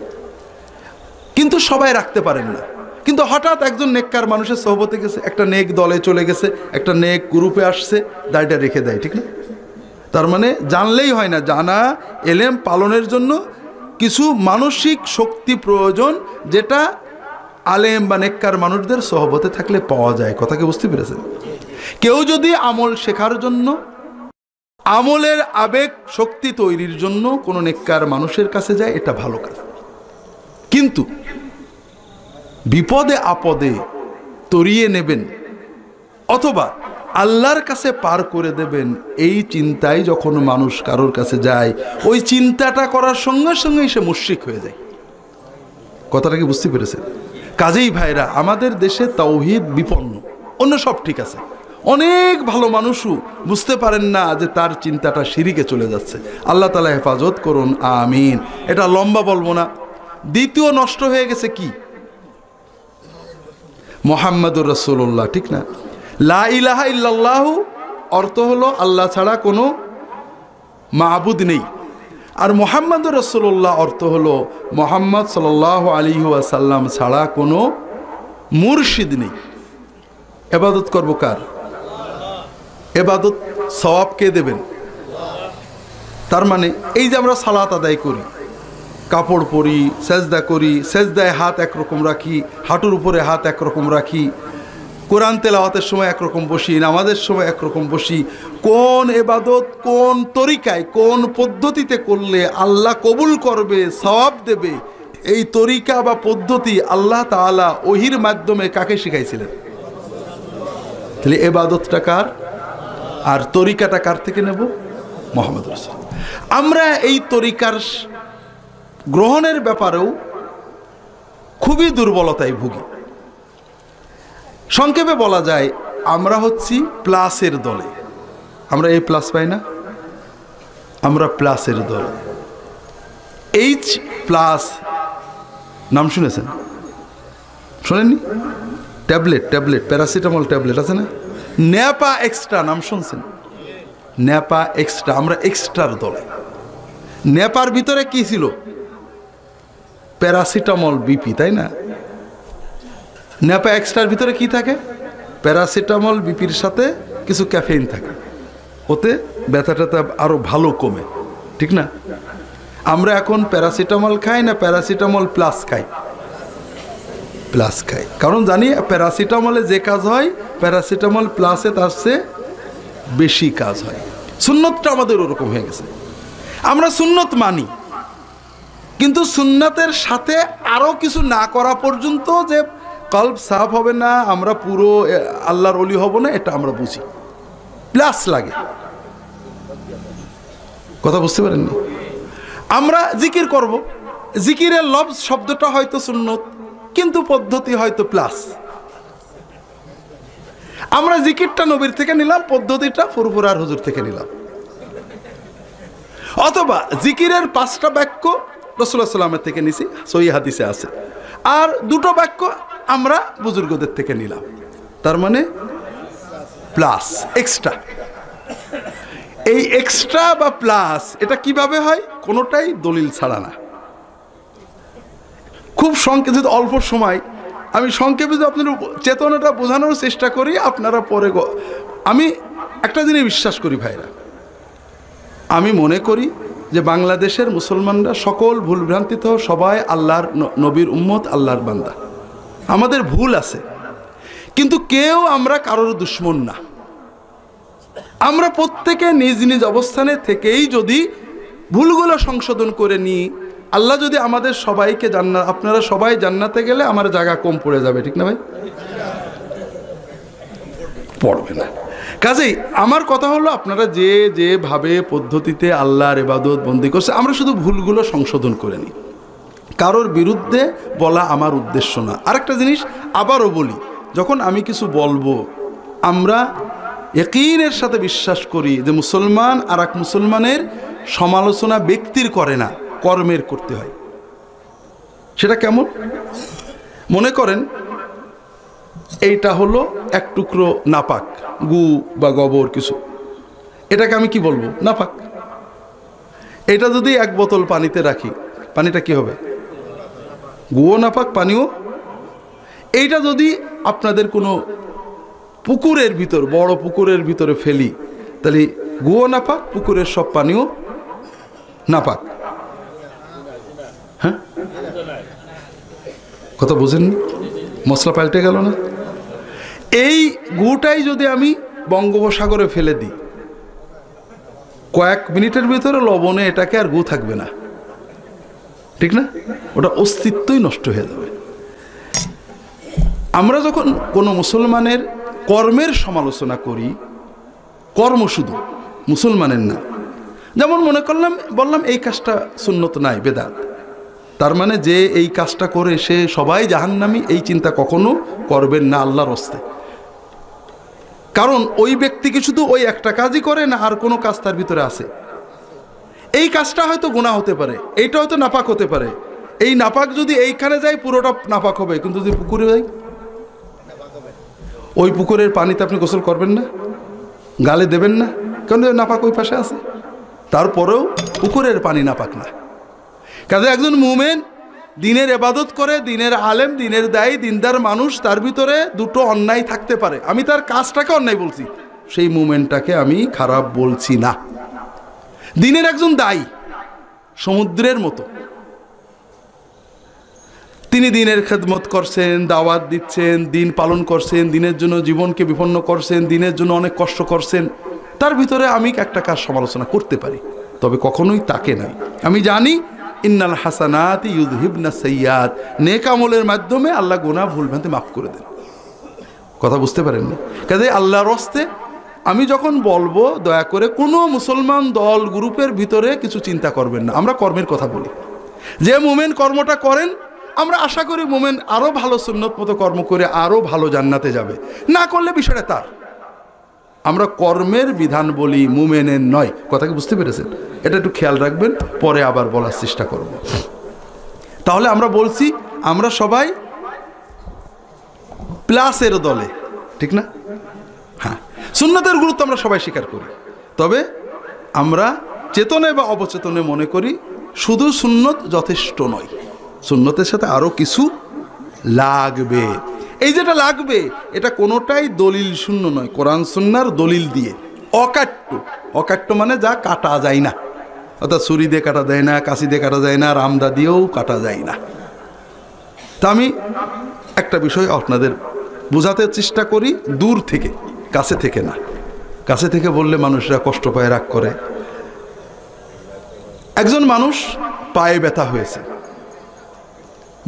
কিন্তু সবাই রাখতে পারেন না। কিন্তু হঠাৎ একজন নেককার মানুষের সোহবতে গেছে, একটা নেক দলে চলে গেছে, একটা নেক গ্রুপে আসছে, দাড়িটা রেখে দেয়, ঠিক না? তার মানে জানলেই হয় না, জানা এলেম পালনের জন্য কিছু মানসিক শক্তি প্রয়োজন, যেটা আলেম বা নেককার মানুষদের সোহবতে থাকলে পাওয়া যায়। কথাকে বুঝতে পেরেছেন? কেউ যদি আমল শেখার জন্য, আমলের আবেগ শক্তি তৈরির জন্য কোনো নেককার মানুষের কাছে যায়, এটা ভালো কাজ। কিন্তু বিপদে আপদে তরিয়ে নেবেন অথবা আল্লাহর কাছে পার করে দেবেন, এই চিন্তায় যখন মানুষ কারোর কাছে যায়, ওই চিন্তাটা করার সঙ্গে সঙ্গেই সে মুশরিক হয়ে যায়। কথাটা কি বুঝতে পেরেছেন? কাজেই ভাইরা, আমাদের দেশে তাওহীদ বিপন্ন, অন্য সব ঠিক আছে, অনেক ভালো মানুষও বুঝতে পারেন না যে তার চিন্তাটা শিরিকে চলে যাচ্ছে। আল্লাহ তাআলা হেফাজত করুন, আমিন। এটা লম্বা বলবো না। দ্বিতীয় নষ্ট হয়ে গেছে কি? মুহাম্মাদুর রাসূলুল্লাহ, ঠিক না? লা ইলাহা ইল্লাল্লাহু অর্থ হলো আল্লাহ ছাড়া কোনো মাবুদ নেই, আর মুহাম্মাদুর রাসূলুল্লাহ অর্থ হলো মুহাম্মদ সাল্লাল্লাহু আলাইহি ওয়াসাল্লাম ছাড়া কোনো মুর্শিদ নেই। ইবাদত করব কার? ইবাদত সওয়াব কে দেবেন? তার মানে এই যে আমরা সালাত আদায় করি, কাপড় পরি, সেজদা করি, সেজদায় হাত একরকম রাখি, হাঁটুর উপরে হাত একরকম রাখি, কোরআন তেলাওয়াতের সময় একরকম বসি, নামাজের সময় একরকম বসি, কোন ইবাদত কোন তরিকায় কোন পদ্ধতিতে করলে আল্লাহ কবুল করবে, সওয়াব দেবে, এই তরিকা বা পদ্ধতি আল্লাহ তাআলা ওহির মাধ্যমে কাকে শিখাইছিলেন? তাহলে ইবাদতটা কার আর তরিকাটা কার থেকে নেব? মুহাম্মদ রাসূল। আমরা এই তরিকার গ্রহণের ব্যাপারেও খুবই দুর্বলতায় ভুগি। সংক্ষেপে বলা যায়, আমরা হচ্ছি প্লাসের দলে। আমরা এই প্লাস পাই না, আমরা প্লাসের দলে। এইচ প্লাস নাম শুনেছেন? শোনেননি? ট্যাবলেট, প্যারাসিটামল ট্যাবলেট আছে না? ন্যাপা এক্সট্রা নাম শুনছেন? ন্যাপা এক্সট্রা, আমরা এক্সট্রার দলে। ন্যাপার ভিতরে কি ছিল? প্যারাসিটামল বিপি, তাই না? ন্যাপা এক্সট্রার ভিতরে কি থাকে? প্যারাসিটামল বিপির সাথে কিছু ক্যাফেইন থাকে, ওতে ব্যথা ট্যাথা আরো ভালো কমে, ঠিক না? আমরা এখন প্যারাসিটামল খাই না প্যারাসিটামল প্লাস খাই? প্লাস খাই, কারণ জানি প্যারাসিটামলে যে কাজ হয় প্যারাসিটামল প্লাসে তার চেয়ে বেশি কাজ হয়। সুন্নতটা আমাদের ওরকম হয়ে গেছে। আমরা সুন্নত মানি, কিন্তু সুন্নতের সাথে আরও কিছু না করা পর্যন্ত যে কলব সাফ হবে না, আমরা পুরো আল্লাহর ওলি হব না, এটা আমরা বুঝি। প্লাস লাগে, কথা বুঝতে পারেননি? আমরা জিকির করব, জিকিরের লফজ শব্দটা হয়তো সুন্নত, কিন্তু পদ্ধতি হয়তো প্লাস। আমরা জিকিরটা নবীর থেকে নিলাম, পদ্ধতিটা ফুরফুরার হুজুর থেকে নিলাম। অথবা জিকিরের 5টা বাক্য রাসূলুল্লাহ সাল্লামের থেকে নিছি, সহিহ হাদিসে আছে, আর 2টো বাক্য আমরা বুজুর্গদের থেকে নিলাম। তার মানে প্লাস, এক্সট্রা। এই এক্সট্রা বা প্লাস এটা কিভাবে হয়? কোনোটাই দলিল ছাড়া না। খুব সংক্ষেপে, অল্প সময় আমি সংক্ষেপে যদি আপনার চেতনাটা বোঝানোর চেষ্টা করি, আপনারা পরে আমি একটা জিনিস বিশ্বাস করি ভাইরা, আমি মনে করি যে বাংলাদেশের মুসলমানরা সকল ভুলভ্রান্তিত, সবাই আল্লাহর নবীর উম্মত, আল্লাহর বান্দা। আমাদের ভুল আছে, কিন্তু কেউ আমরা কারোর দুশমন না। আমরা প্রত্যেকে নিজ নিজ অবস্থানে থেকেই যদি ভুলগুলো সংশোধন করে নিই, আল্লাহ যদি আমাদের সবাইকে জান্নাত, আপনারা সবাই জান্নাতে গেলে আমার জায়গা কম পড়ে যাবে, ঠিক না ভাই? পড়বে না। কাজেই আমার কথা হলো, আপনারা যে যেভাবে পদ্ধতিতে আল্লাহর ইবাদত বন্দি করছে, আমরা শুধু ভুলগুলো সংশোধন করে নিই। কারোর বিরুদ্ধে বলা আমার উদ্দেশ্য না। আরেকটা জিনিস আবারও বলি, যখন আমি কিছু বলবো, আমরা ইয়াকিনের সাথে বিশ্বাস করি যে মুসলমান আর এক মুসলমানের সমালোচনা ব্যক্তির করে না, কর্মের করতে হয়। সেটা কেমন? মনে করেন এইটা হলো এক টুকরো নাপাক, গু বা গোবর কিছু, এটাকে আমি কি বলবো? নাপাক। এটা যদি 1 বোতল পানিতে রাখি, পানিটা কি হবে? গুও নাপাক, পানিও। এইটা যদি আপনাদের কোনো পুকুরের ভিতর, বড় পুকুরের ভিতরে ফেলি, তাহলে গুও নাপাক, পুকুরের সব পানিও নাপাক। হ্যাঁ, কথা বুঝেননি? মশলা পাল্টে গেল না? এই গুটাই যদি আমি বঙ্গোপসাগরে ফেলে দিই, কয়েক মিনিটের ভিতরে লবণে এটাকে আর গু থাকবে না, ঠিক না? ওটা অস্তিত্বই নষ্ট হয়ে যাবে। আমরা যখন কোনো মুসলমানের কর্মের সমালোচনা করি, কর্ম শুধু মুসলমানের না, যেমন মনে করলাম, বললাম এই কাজটা সুন্নত নাই, বেদাত, তার মানে যে এই কাজটা করে সে সবাই জাহান্নামী, এই চিন্তা কখনো করবেন না আল্লাহর হস্তে। কারণ ওই ব্যক্তিকে শুধু ওই একটা কাজই করে না, আর কোনো কাজ তার ভিতরে আছে। এই কাজটা হয়তো গুনাহ হতে পারে, এইটা হয়তো নাপাক হতে পারে। এই নাপাক যদি এইখানে যায় পুরোটা নাপাক হবে, কিন্তু যদি পুকুরে যায়, ওই পুকুরের পানিতে আপনি গোসল করবেন না, গালে দেবেন না, কারণ নাপাক ওই পাশে আছে। তারপরেও পুকুরের পানি নাপাক না। কাজে একজন মুমিন দিনের ইবাদত করে, দিনের আলেম, দিনের দায়ী, দিনদার মানুষ, তার ভিতরে 2টো অন্যায় থাকতে পারে। আমি তার কাজটাকে অন্যায় বলছি, সেই মুমিনটাকে আমি খারাপ বলছি না। দিনের একজন দায়ী সমুদ্রের মতো, তিনি দিনের খেদমত করছেন, দাওয়াত দিচ্ছেন, দিন পালন করছেন, দিনের জন্য জীবনকে বিপন্ন করছেন, দিনের জন্য অনেক কষ্ট করছেন। তার ভিতরে আমি একটা কাজ সমালোচনা করতে পারি, তবে কখনোই তাকে নাই। আমি জানি ইন্নাল হাসানাতি ইউযহিবনা সাইয়্যাত, নেক আমলের মাধ্যমে আল্লাহ গুনাহ ভুলভ্রান্তি মাফ করে দেন। কথা বুঝতে পারেননি? কাজে আল্লাহর রাস্তে আমি যখন বলবো, দয়া করে কোনো মুসলমান দল গ্রুপের ভিতরে কিছু চিন্তা করবেন না। আমরা কর্মের কথা বলি। যে মুমিন কর্মটা করেন, আমরা আশা করি মুমিন আরও ভালো সুন্নত মতো কর্ম করে আরও ভালো জান্নাতে যাবে। না করলে বিষয়টা তার। আমরা কর্মের বিধান বলি, মুমিনের নয়। কথা কি বুঝতে পেরেছেন? এটা একটু খেয়াল রাখবেন, পরে আবার বলার চেষ্টা করব। তাহলে আমরা বলছি আমরা সবাই প্লাসের দলে, ঠিক না? হ্যাঁ, সুন্নতের গুরুত্ব আমরা সবাই স্বীকার করি, তবে আমরা চেতনে বা অবচেতনে মনে করি শুধু সুন্নত যথেষ্ট নয়, সুন্নতের সাথে আরও কিছু লাগবে। এই যেটা লাগবে এটা কোনোটাই দলিল শূন্য নয়, কোরআন সুন্নাহর দলিল দিয়ে। অকাট্য, অকাট্য মানে যা কাটা যায় না, অর্থাৎ ছুরি দিয়ে কাটা যায় না, কাঁচি দিয়ে কাটা যায় না, রামদা দিয়েও কাটা যায় না। তা আমি একটা বিষয় আপনাদের বোঝাতে চেষ্টা করি দূর থেকে, কাছে থেকে না। কাছে থেকে বললে মানুষরা কষ্ট পায়, রাগ করে। একজন মানুষ পায়ে ব্যথা হয়েছে,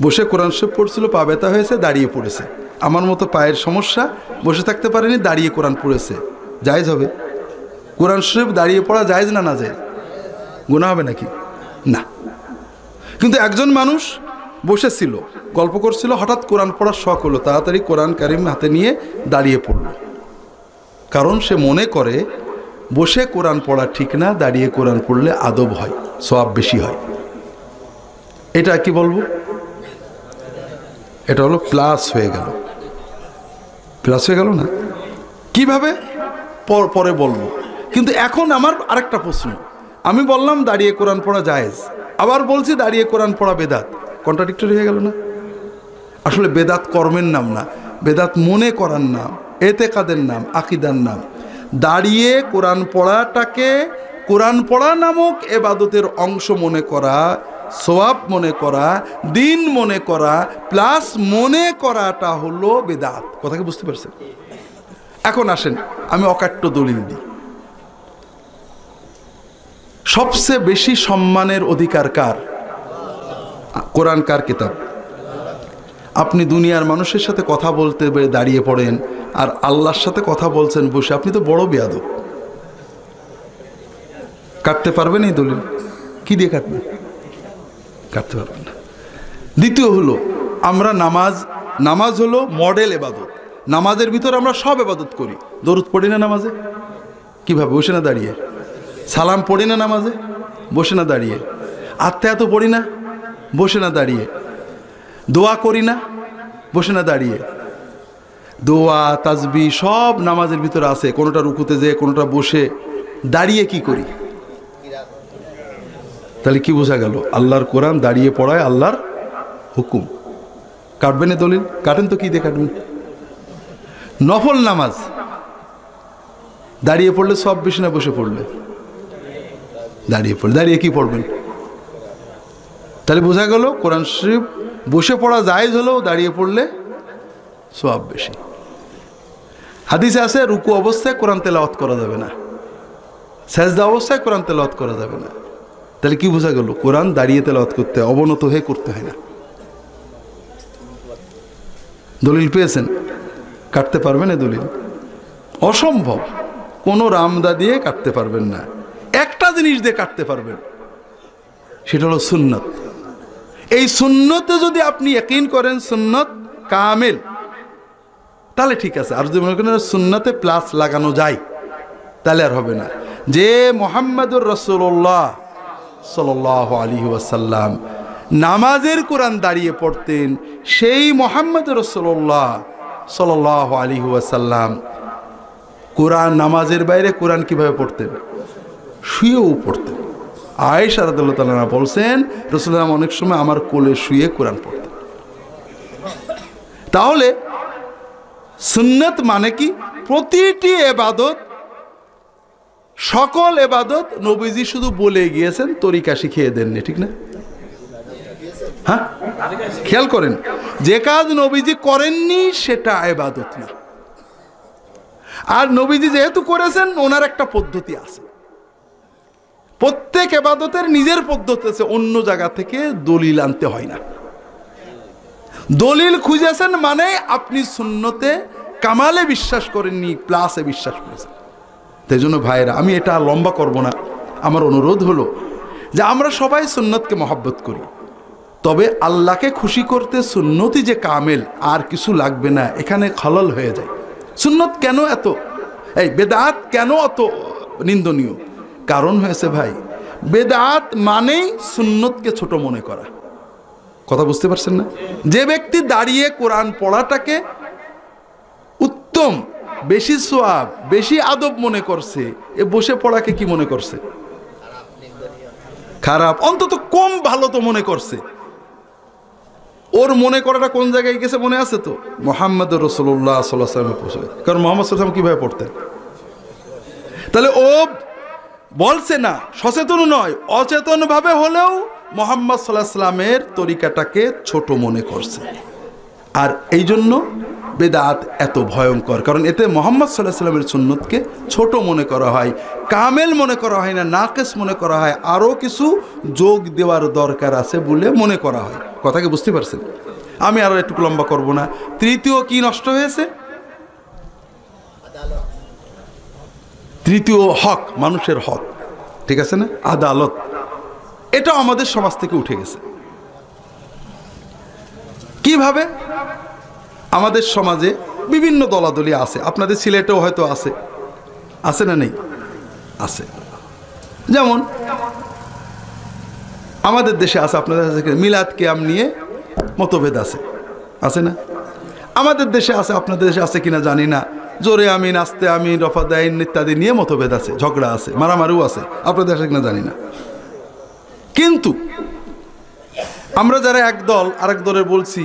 বসে কোরআন শরীফ পড়ছিল, পা ব্যথা হয়েছে, দাঁড়িয়ে পড়েছে। আমার মতো পায়ের সমস্যা, বসে থাকতে পারেনি, দাঁড়িয়ে কোরআন পড়েছে, জায়েজ হবে? কোরআন শরীফ দাঁড়িয়ে পড়া জায়েজ না? না জায়েজ? গুনাহ হবে নাকি? না। কিন্তু একজন মানুষ বসেছিল, গল্প করছিল, হঠাৎ কোরআন পড়ার শখ হলো, তাড়াতাড়ি কোরআন কারিম হাতে নিয়ে দাঁড়িয়ে পড়ল। কারণ সে মনে করে বসে কোরআন পড়া ঠিক না, দাঁড়িয়ে কোরআন পড়লে আদব হয়, সওয়াব বেশি হয়। এটা কি বলবো? এটা হলো প্লাস হয়ে গেল। প্লাস হয়ে গেল না? কিভাবে পরে বলবো। কিন্তু এখন আমার আরেকটা প্রশ্ন, আমি বললাম দাঁড়িয়ে কোরআন পড়া জায়েজ, আবার বলছি দাঁড়িয়ে কোরআন পড়া বেদাত, কন্ট্রাডিক্টরি হয়ে গেল না? আসলে বেদাত কর্মের নাম না, বেদাত মনে করার নাম, এতেকাদের নাম, আকিদার নাম। দাঁড়িয়ে কোরআন পড়াটাকে কোরআন পড়া নামক এবাদতের অংশ মনে করা, সওয়াব মনে করা, দিন মনে করা, প্লাস মনে করাটা হলো বেদাত। কথা কি বুঝতে পারছেন? এখন আসেন আমি অকাট্য দলিল দিই। সবচেয়ে বেশি সম্মানের অধিকার কার? কোরআন কার কিতাব? আপনি দুনিয়ার মানুষের সাথে কথা বলতে দাঁড়িয়ে পড়েন, আর আল্লাহর সাথে কথা বলছেন বসে, আপনি তো বড় বেয়াদব। কাটতে পারবেন এই দলিল? কি দিয়ে কাটবেন? কাটতে পারবেন না। দ্বিতীয় হলো, আমরা নামাজ হলো মডেল এবাদত। নামাজের ভিতর আমরা সব এবাদত করি। দরুদ পড়ি না নামাজে? কিভাবে? বসে না দাঁড়িয়ে? সালাম পড়ি না নামাজে? বসে না দাঁড়িয়ে? আত্মায়াত পড়ি না? বসে না দাঁড়িয়ে? দোয়া করি না? বসে না দাঁড়িয়ে? দোয়া তাসবিহ সব নামাজের ভিতরে আছে, কোনোটা রুকুতে যে, কোনোটা বসে। দাঁড়িয়ে কি করি? তাহলে কি বোঝা গেল? আল্লাহর কোরআন দাঁড়িয়ে পড়ায় আল্লাহর হুকুম। কাটবেন এ দলিল? কাটেন তো, কি দিয়ে কাটবেন? নফল নামাজ দাঁড়িয়ে পড়লে সব বেশি না বসে পড়লে? দাঁড়িয়ে পড়লে। দাঁড়িয়ে কি পড়বেন? তাহলে বোঝা গেল কোরআন শরীফ বসে পড়া জায়েজ হলেও দাঁড়িয়ে পড়লে সওয়াব বেশি। হাদিসে আছে রুকু অবস্থায় কোরআন তেলাওয়াত করা যাবে না, সেজদা অবস্থায় কোরআন তেলাওয়াত করা যাবে না। তাহলে কি বোঝা গেল? কোরআন দাঁড়িয়ে তেলাওয়াত করতে হয়, অবনত হয়ে করতে হয় না। দলিল পেয়েছেন? কাটতে পারবেন এ দলিল? অসম্ভব। কোনো রামদা দিয়ে কাটতে পারবেন না। একটা জিনিস দিয়ে কাটতে পারবেন, সেটা হলো সুন্নত। এই সুন্নতে যদি আপনি ইয়াকিন করেন সুন্নত কামেল, তাহলে ঠিক আছে। আর যদি মনে করেন সুন্নতে প্লাস লাগানো যায়, তাহলে আর হবে না। যে মুহাম্মদুর রাসূলুল্লাহ সাল্লাল্লাহু আলাইহি ওয়াসাল্লাম নামাজের কোরআন দাঁড়িয়ে পড়তেন, সেই মুহাম্মদুর রাসূলুল্লাহ সাল্লাল্লাহু আলাইহি ওয়াসাল্লাম কোরআন নামাজের বাইরে কোরআন কিভাবে পড়তেন? শুয়েও পড়তেন। আয়েশা রাদিয়াল্লাহু তাআলা বলছেন রাসূলুল্লাহ অনেক সময় আমার কোলে শুয়ে কোরআন পড়তেন। তাহলে সুন্নত মানে কি? প্রতিটি ইবাদত, সকল ইবাদত নবীজি শুধু বলে গিয়েছেন, তরিকা শিখিয়ে দেননি, ঠিক না? হ্যাঁ, খেয়াল করেন, যে কাজ নবীজি করেননি সেটা ইবাদত না। আর নবীজি যেহেতু করেছেন, ওনার একটা পদ্ধতি আছে। প্রত্যেক ইবাদতের নিজের পদ্ধতি আছে, অন্য জায়গা থেকে দলিল আনতে হয় না। দলিল খুঁজেছেন মানে আপনি সুন্নতে কামালে বিশ্বাস করেননি, প্লাসে বিশ্বাস করেছেন। তাই জন্য ভাইরা, আমি এটা লম্বা করব না, আমার অনুরোধ হলো যে আমরা সবাই সুন্নতকে মহব্বত করি, তবে আল্লাহকে খুশি করতে সুন্নতি যে কামেল, আর কিছু লাগবে না। এখানে খলল হয়ে যায়। সুন্নত কেন এত, এই বেদাত কেন অত নিন্দনীয়? কারণ হয়েছে ভাই, বেদাত মানেই সুন্নতকে ছোট মনে করা। কথা বুঝতে পারছেন না? যে ব্যক্তি দাঁড়িয়ে কোরআন পড়াটাকে উত্তম, বেশি সওয়াব, বেশি আদব মনে করছে, এ বসে পড়াকে কি মনে করছে? খারাপ, অন্তত কম ভালো তো মনে করছে। ওর মনে করাটা কোন জায়গায় গেছে মনে আছে তো? মুহাম্মদুর রাসূলুল্লাহ সাল্লাল্লাহু আলাইহি ওয়াসাল্লাম। কারণ মুহাম্মদ সাল্লাল্লাহু আলাইহি ওয়াসাল্লাম কিভাবে পড়তেন? তাহলে ও বলছে না, সচেতন নয়, অচেতনভাবে হলেও মুহাম্মদ সাল্লাল্লাহু আলাইহি ওয়াসাল্লামের তরিকাটাকে ছোট মনে করছে। আর এই জন্য বেদাত এত ভয়ঙ্কর, কারণ এতে মুহাম্মদ সাল্লাল্লাহু আলাইহি ওয়াসাল্লামের সুন্নতকে ছোট মনে করা হয়, কামেল মনে করা হয় না, নাকিস মনে করা হয়, আরও কিছু যোগ দেওয়ার দরকার আছে বলে মনে করা হয়। কথা কি বুঝতে পারছেন? আমি আরও একটু লম্বা করব না। তৃতীয় কি নষ্ট হয়েছে? তৃতীয় হক, মানুষের হক, ঠিক আছে না, আদালত, এটা আমাদের সমাজ থেকে উঠে গেছে। কিভাবে? আমাদের সমাজে বিভিন্ন দলাদলি আছে, আপনাদের সিলেটেও হয়তো আছে, আছে না নেই? আছে। যেমন আমাদের দেশে আছে, আপনাদের মিলাদ কিয়াম নিয়ে মতভেদ আছে, আছে না? আমাদের দেশে আছে, আপনাদের দেশে আছে কিনা জানি না, জোরে আমিন, আস্তে আমিন, রফাদাইন ইত্যাদি নিয়ে মতভেদ আছে, ঝগড়া আছে, মারামারিও আছে, আপনাদের দেশে কিনা জানি না। কিন্তু আমরা যারা এক দল আরেক দলের বলছি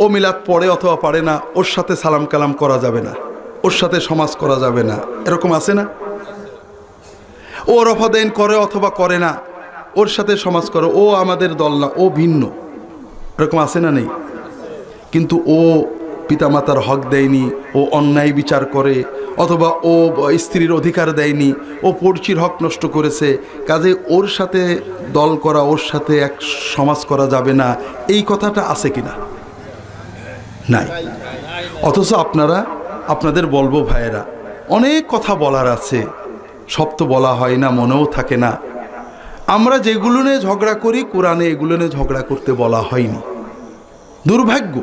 ও মিলাদ পড়ে অথবা পারে না, ওর সাথে সালাম কালাম করা যাবে না, ওর সাথে সমাজ করা যাবে না, এরকম আছে না? ও রফাদাইন করে অথবা করে না, ওর সাথে সমাজ করে, ও আমাদের দল না, ও ভিন্ন, এরকম আছে না নেই? কিন্তু ও পিতামাতার হক দেয়নি, ও অন্যায় বিচার করে, অথবা ও স্ত্রীর অধিকার দেয়নি, ও পড়শির হক নষ্ট করেছে, কাজে ওর সাথে দল করা, ওর সাথে এক সমাজ করা যাবে না, এই কথাটা আছে কিনা? নাই। অথচ আপনাদের বলবো ভাইয়েরা, অনেক কথা বলার আছে, সব তো বলা হয় না, মনেও থাকে না। আমরা যেগুলো নিয়ে ঝগড়া করি, কোরআনে এগুলো নিয়ে ঝগড়া করতে বলা হয়নি। দুর্ভাগ্য,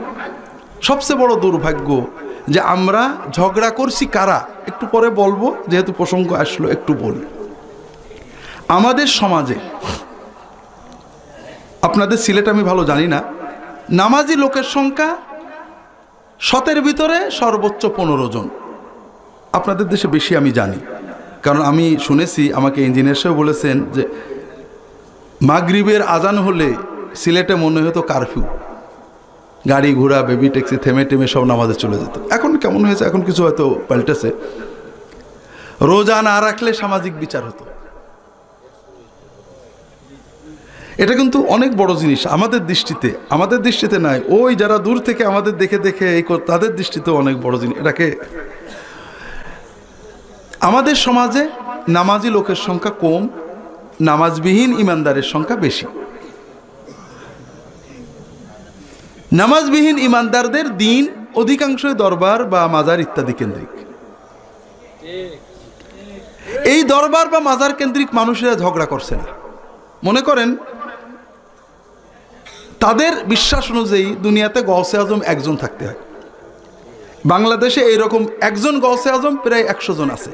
সবচেয়ে বড় দুর্ভাগ্য যে আমরা ঝগড়া করছি কারা, একটু পরে বলবো, যেহেতু প্রসঙ্গ আসলো একটু বলি। আমাদের সমাজে, আপনাদের সিলেট আমি ভালো জানি না, নামাজি লোকের সংখ্যা 100-এর ভিতরে সর্বোচ্চ 15 জন। আপনাদের দেশে বেশি আমি জানি, কারণ আমি শুনেছি, আমাকে ইঞ্জিনিয়ার সাহেব বলেছেন যে মাগরিবের আজান হলে সিলেটে মনে হতো কারফিউ, গাড়ি ঘোড়া বেবি ট্যাক্সি থেমে টেমে সব নামাজে চলে যেত। এখন কেমন হয়েছে, এখন কিছু হয়তো পাল্টেছে। রোজা না রাখলে সামাজিক বিচার হতো। এটা কিন্তু অনেক বড় জিনিস আমাদের দৃষ্টিতে নাই, ওই যারা দূর থেকে আমাদের দেখে দেখে এই তাদের দৃষ্টিতে অনেক বড় জিনিস। এটাকে আমাদের সমাজে নামাজি লোকের সংখ্যা কম, নামাজবিহীন ইমানদারের সংখ্যা বেশি। নামাজবিহীন ইমানদারদের দিন অধিকাংশই দরবার বা মাজার ইত্যাদি কেন্দ্রিক। এই দরবার বা মাজার কেন্দ্রিক মানুষেরা ঝগড়া করছে না। মনে করেন তাদের বিশ্বাস অনুযায়ী দুনিয়াতে গৌসে আজম একজন থাকতে হয়। বাংলাদেশে এইরকম একজন গৌসে আজম প্রায় 100 জন আছে।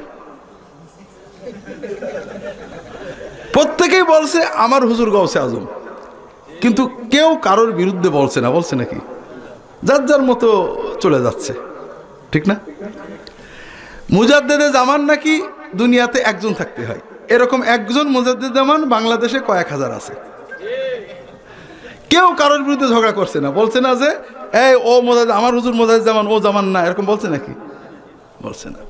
প্রত্যেকেই বলছে আমার হুজুর গৌসে আজম, কিন্তু কেউ কারোর বিরুদ্ধে বলছে না। বলছে নাকি? যার যার মতো চলে যাচ্ছে, ঠিক না? মুজাদ্দেদে জামান নাকি দুনিয়াতে একজন থাকতে হয়, এরকম একজন মুজাদ্দেদে জামান বাংলাদেশে কয়েক হাজার আছে। কেউ কারোর বিরুদ্ধে ঝগড়া করছে না, বলছে না যে এই ও মুজাদ্দেদ, আমার হুজুর মুজাদ্দেদ জামান, ও জামান না, এরকম বলছে নাকি? বলছে না।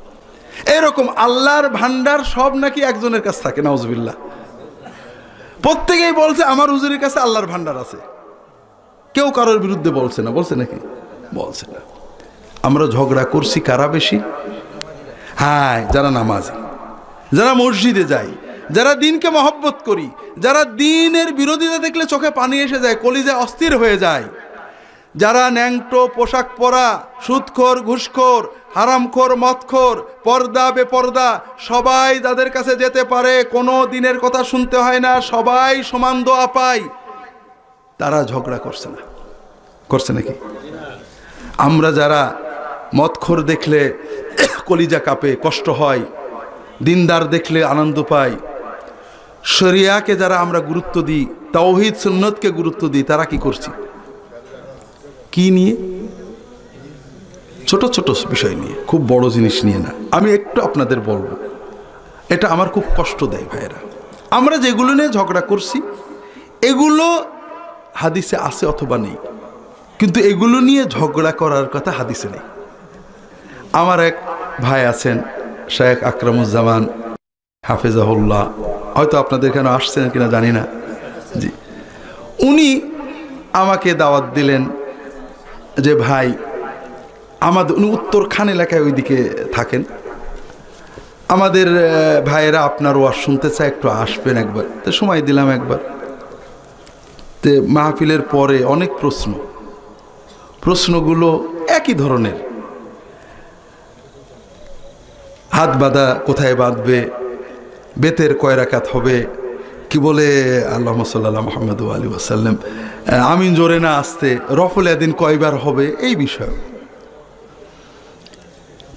এরকম আল্লাহর ভান্ডার সব নাকি একজনের কাছে থাকে, নাউজুবিল্লাহ। প্রত্যেকেই বলছে আমার হুজুরের কাছে আল্লাহর ভান্ডার আছে, কেউ কারোর বিরুদ্ধে বলছে না। বলছে নাকি? বলছে না। আমরা ঝগড়া করছি কারা বেশি? হ্যাঁ, যারা নামাজি, যারা মসজিদে যাই, যারা দিনকে মহব্বত করি, যারা দিনের বিরোধিতা দেখলে চোখে পানি এসে যায়, কলিজায় অস্থির হয়ে যায়, যারা ন্যাংটো পোশাক পরা, সুদখোর, ঘুষখোর, হারামখোর, মদখোর, পর্দা বেপর্দা, সবাই যাদের কাছে যেতে পারে, কোনো দিনের কথা শুনতে হয় না, সবাই সমান দোয়া পায়, তারা ঝগড়া করছে না। করছে নাকি? আমরা যারা মদখোর দেখলে কলিজা কাঁপে, কষ্ট হয়, দিনদার দেখলে আনন্দ পাই, শরিয়াকে যারা আমরা গুরুত্ব দিই, তাওহীদ সুন্নতকে গুরুত্ব দিই, তারা কি করছি? কি নিয়ে? ছোট ছোট বিষয় নিয়ে, খুব বড় জিনিস নিয়ে না। আমি একটু আপনাদের বলবো, এটা আমার খুব কষ্ট দেয় ভাইয়েরা। আমরা যেগুলো নিয়ে ঝগড়া করছি এগুলো হাদিসে আছে অথবা নেই, কিন্তু এগুলো নিয়ে ঝগড়া করার কথা হাদিসে নেই। আমার এক ভাই আছেন, শেখ আকরামুজ্জামান হাফেজাহুল্লাহ, হয়তো আপনাদের এখানে আসছেন কিনা জানি না। জি, উনি আমাকে দাওয়াত দিলেন যে ভাই আমাদের, উনি উত্তর খান এলাকায় ওইদিকে থাকেন, আমাদের ভাইয়েরা আপনার ওয়াজ শুনতে চায়, একটু আসবেন একবার। তো সময় দিলাম একবার। তো মাহফিলের পরে অনেক প্রশ্নগুলো একই ধরনের, হাত বাঁধা কোথায় বাঁধবে, বেতের কয় রাকাত হবে, কি বলে আল্লাহুম্মা সাল্লি আলা মুহাম্মদ ওয়া আলিহি ওয়াসাল্লাম, আমিন জোরে না আসতে, রফুল ইয়াদিন কয়বার হবে, এই বিষয়।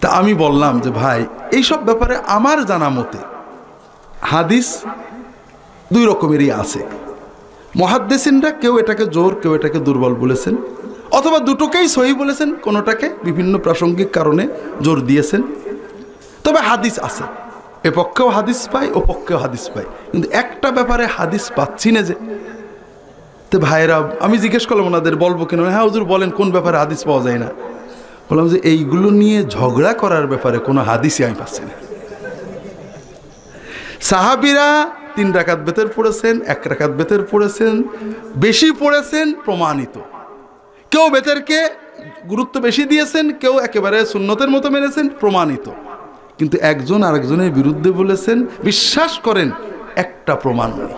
তা আমি বললাম যে ভাই এইসব ব্যাপারে আমার জানা মতে হাদিস দুই রকমেরই আছে। মুহাদ্দিসিনরা কেউ এটাকে জোর, কেউ এটাকে দুর্বল বলেছেন, অথবা দুটোকেই সহি বলেছেন, কোনোটাকে বিভিন্ন প্রাসঙ্গিক কারণে জোর দিয়েছেন। তবে হাদিস আছে, এ পক্ষেও হাদিস পাই, ও পক্ষেও হাদিস পাই, কিন্তু একটা ব্যাপারে হাদিস পাচ্ছি না যে। তো ভাইরা, আমি জিজ্ঞেস করলাম ওনাদের, বলবো কেন? হ্যাঁ হুজুর বলেন, কোন ব্যাপারে হাদিস পাওয়া যায় না? বললাম যে এইগুলো নিয়ে ঝগড়া করার ব্যাপারে কোনো হাদিসই আমি পাচ্ছি না। সাহাবীরা 3 রাকাত বেতের পড়েছেন, 1 রাকাত বেতের পড়েছেন, বেশি পড়েছেন, প্রমাণিত। কেউ বেতেরকে গুরুত্ব বেশি দিয়েছেন, কেউ একেবারে সুন্নতের মতো মেনেছেন, প্রমাণিত। কিন্তু একজন আরেকজনের বিরুদ্ধে বলেছেন, বিশ্বাস করেন একটা প্রমাণ নেই।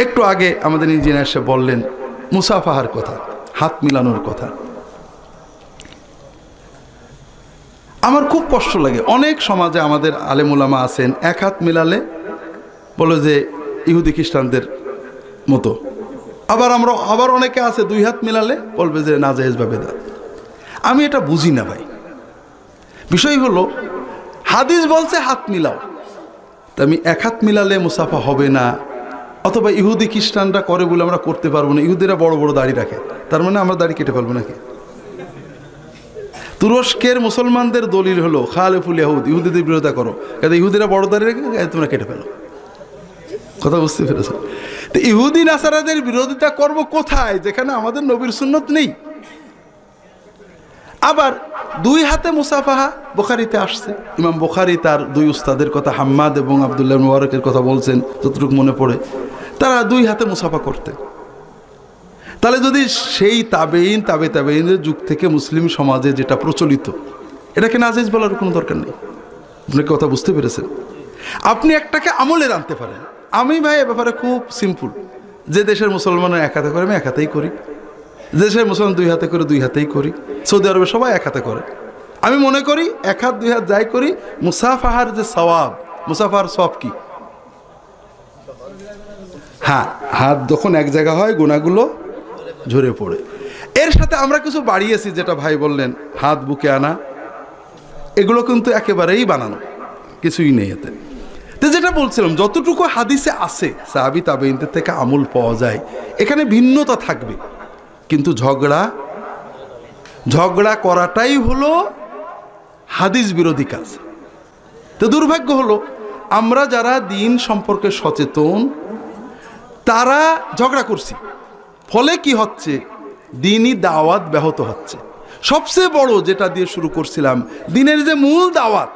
একটু আগে আমাদের ইঞ্জিনিয়ার সাহেব বললেন মুসাফাহার কথা, হাত মিলানোর কথা। আমার খুব কষ্ট লাগে, অনেক সমাজে আমাদের আলেম ওলামা আছেন, 1 হাত মিলালে বলে যে ইহুদি খ্রিস্টানদের মতো, আবার অনেকে আছে 2 হাত মিলালে বলবে যে নাজায়েজ বা বেদাত। আমি এটা বুঝি না ভাই। বিষয় হলো হাদিস বলছে হাত মিলাও, তা আমি 1 হাত মিলালে মুসাফা হবে না, অথবা ইহুদি খ্রিস্টানরা করে বলে আমরা করতে পারবো না। ইহুদিরা বড় বড় দাড়ি রাখে, তার মানে আমরা দাড়ি কেটে ফেলবো নাকি? তুরস্কের মুসলমানদের দলিল হলো খালেফুল ইহুদ, ইহুদিদের বিরোধিতা করো, ইহুদিরা বড় দাড়ি রেখে তোমরা কেটে ফেলো। কথা বুঝতে পেরেছ? তো ইহুদি নাসারাদের বিরোধিতা করব কোথায়, যেখানে আমাদের নবীর সুন্নত নেই? আবার 2 হাতে মুসাফাহা বুখারীতে আসছে। ইমাম বুখারী তার 2 উস্তাদের কথা, হাম্মাদ এবং আব্দুল্লাহ মুবারকের কথা বলছেন, যতটুকু মনে পড়ে, তারা 2 হাতে মুসাফা করতেন। তাহলে যদি সেই তাবেঈনদের যুগ থেকে মুসলিম সমাজে যেটা প্রচলিত, এটাকে নাজায়েজ বলার কোনো দরকার নেই। আপনি কথা বুঝতে পেরেছেন? আপনি একটাকে আমলে আনতে পারেন। আমি ভাই এ ব্যাপারে খুব সিম্পল, যে দেশের মুসলমানের 1 হাতে করে আমি 1 হাতেই করি, দেশের মুসলমান 2 হাতে করে 2 হাতেই করি, সৌদি আরবে সবাই 1 হাতে করে। আমি মনে করি 1 হাত 2 হাত যাই করি, মুসাফাহার যে সওয়াব, মুসাফাহার সওয়াব কি? হ্যাঁ, হাত যখন এক জায়গা হয় গুনাহগুলো ঝরে পড়ে। এর সাথে আমরা কিছু বাড়িয়েছি, যেটা ভাই বললেন হাত বুকে আনা, এগুলো কিন্তু একেবারেই বানানো, কিছুই নেই এতে। তো যেটা বলছিলাম, যতটুকু হাদিসে আছে সাহাবী তাবেঈনদের থেকে আমল পাওয়া যায়, এখানে ভিন্নতা থাকবে, কিন্তু ঝগড়া করাটাই হলো হাদিস বিরোধী কাজ। তো দুর্ভাগ্য হলো আমরা যারা দিন সম্পর্কে সচেতন তারা ঝগড়া করছি, ফলে কি হচ্ছে, দিনই দাওয়াত ব্যাহত হচ্ছে। সবচেয়ে বড় যেটা দিয়ে শুরু করছিলাম, দিনের যে মূল দাওয়াত,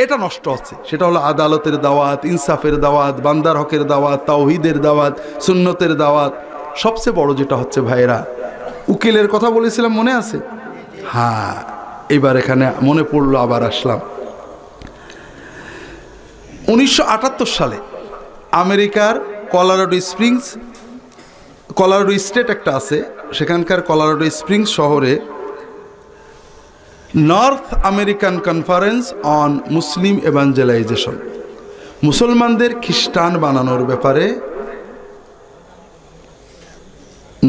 এটা নষ্ট হচ্ছে। সেটা হলো আদালতের দাওয়াত, ইনসাফের দাওয়াত, বান্দার হকের দাওয়াত, তাওহীদের দাওয়াত, সুন্নতের দাওয়াত। সবচেয়ে বড় যেটা হচ্ছে ভাইরা, উকিলের কথা বলেছিলাম, মনে আছে? হ্যাঁ, এবার এখানে মনে পড়লো, আবার আসলাম। 1978 সালে আমেরিকার কলোরাডো স্টেট একটা আছে, সেখানকার কলোরাডো স্প্রিংস শহরে north American conference on Muslim evangelization, মুসলমানদের খ্রিস্টান বানানোর ব্যাপারে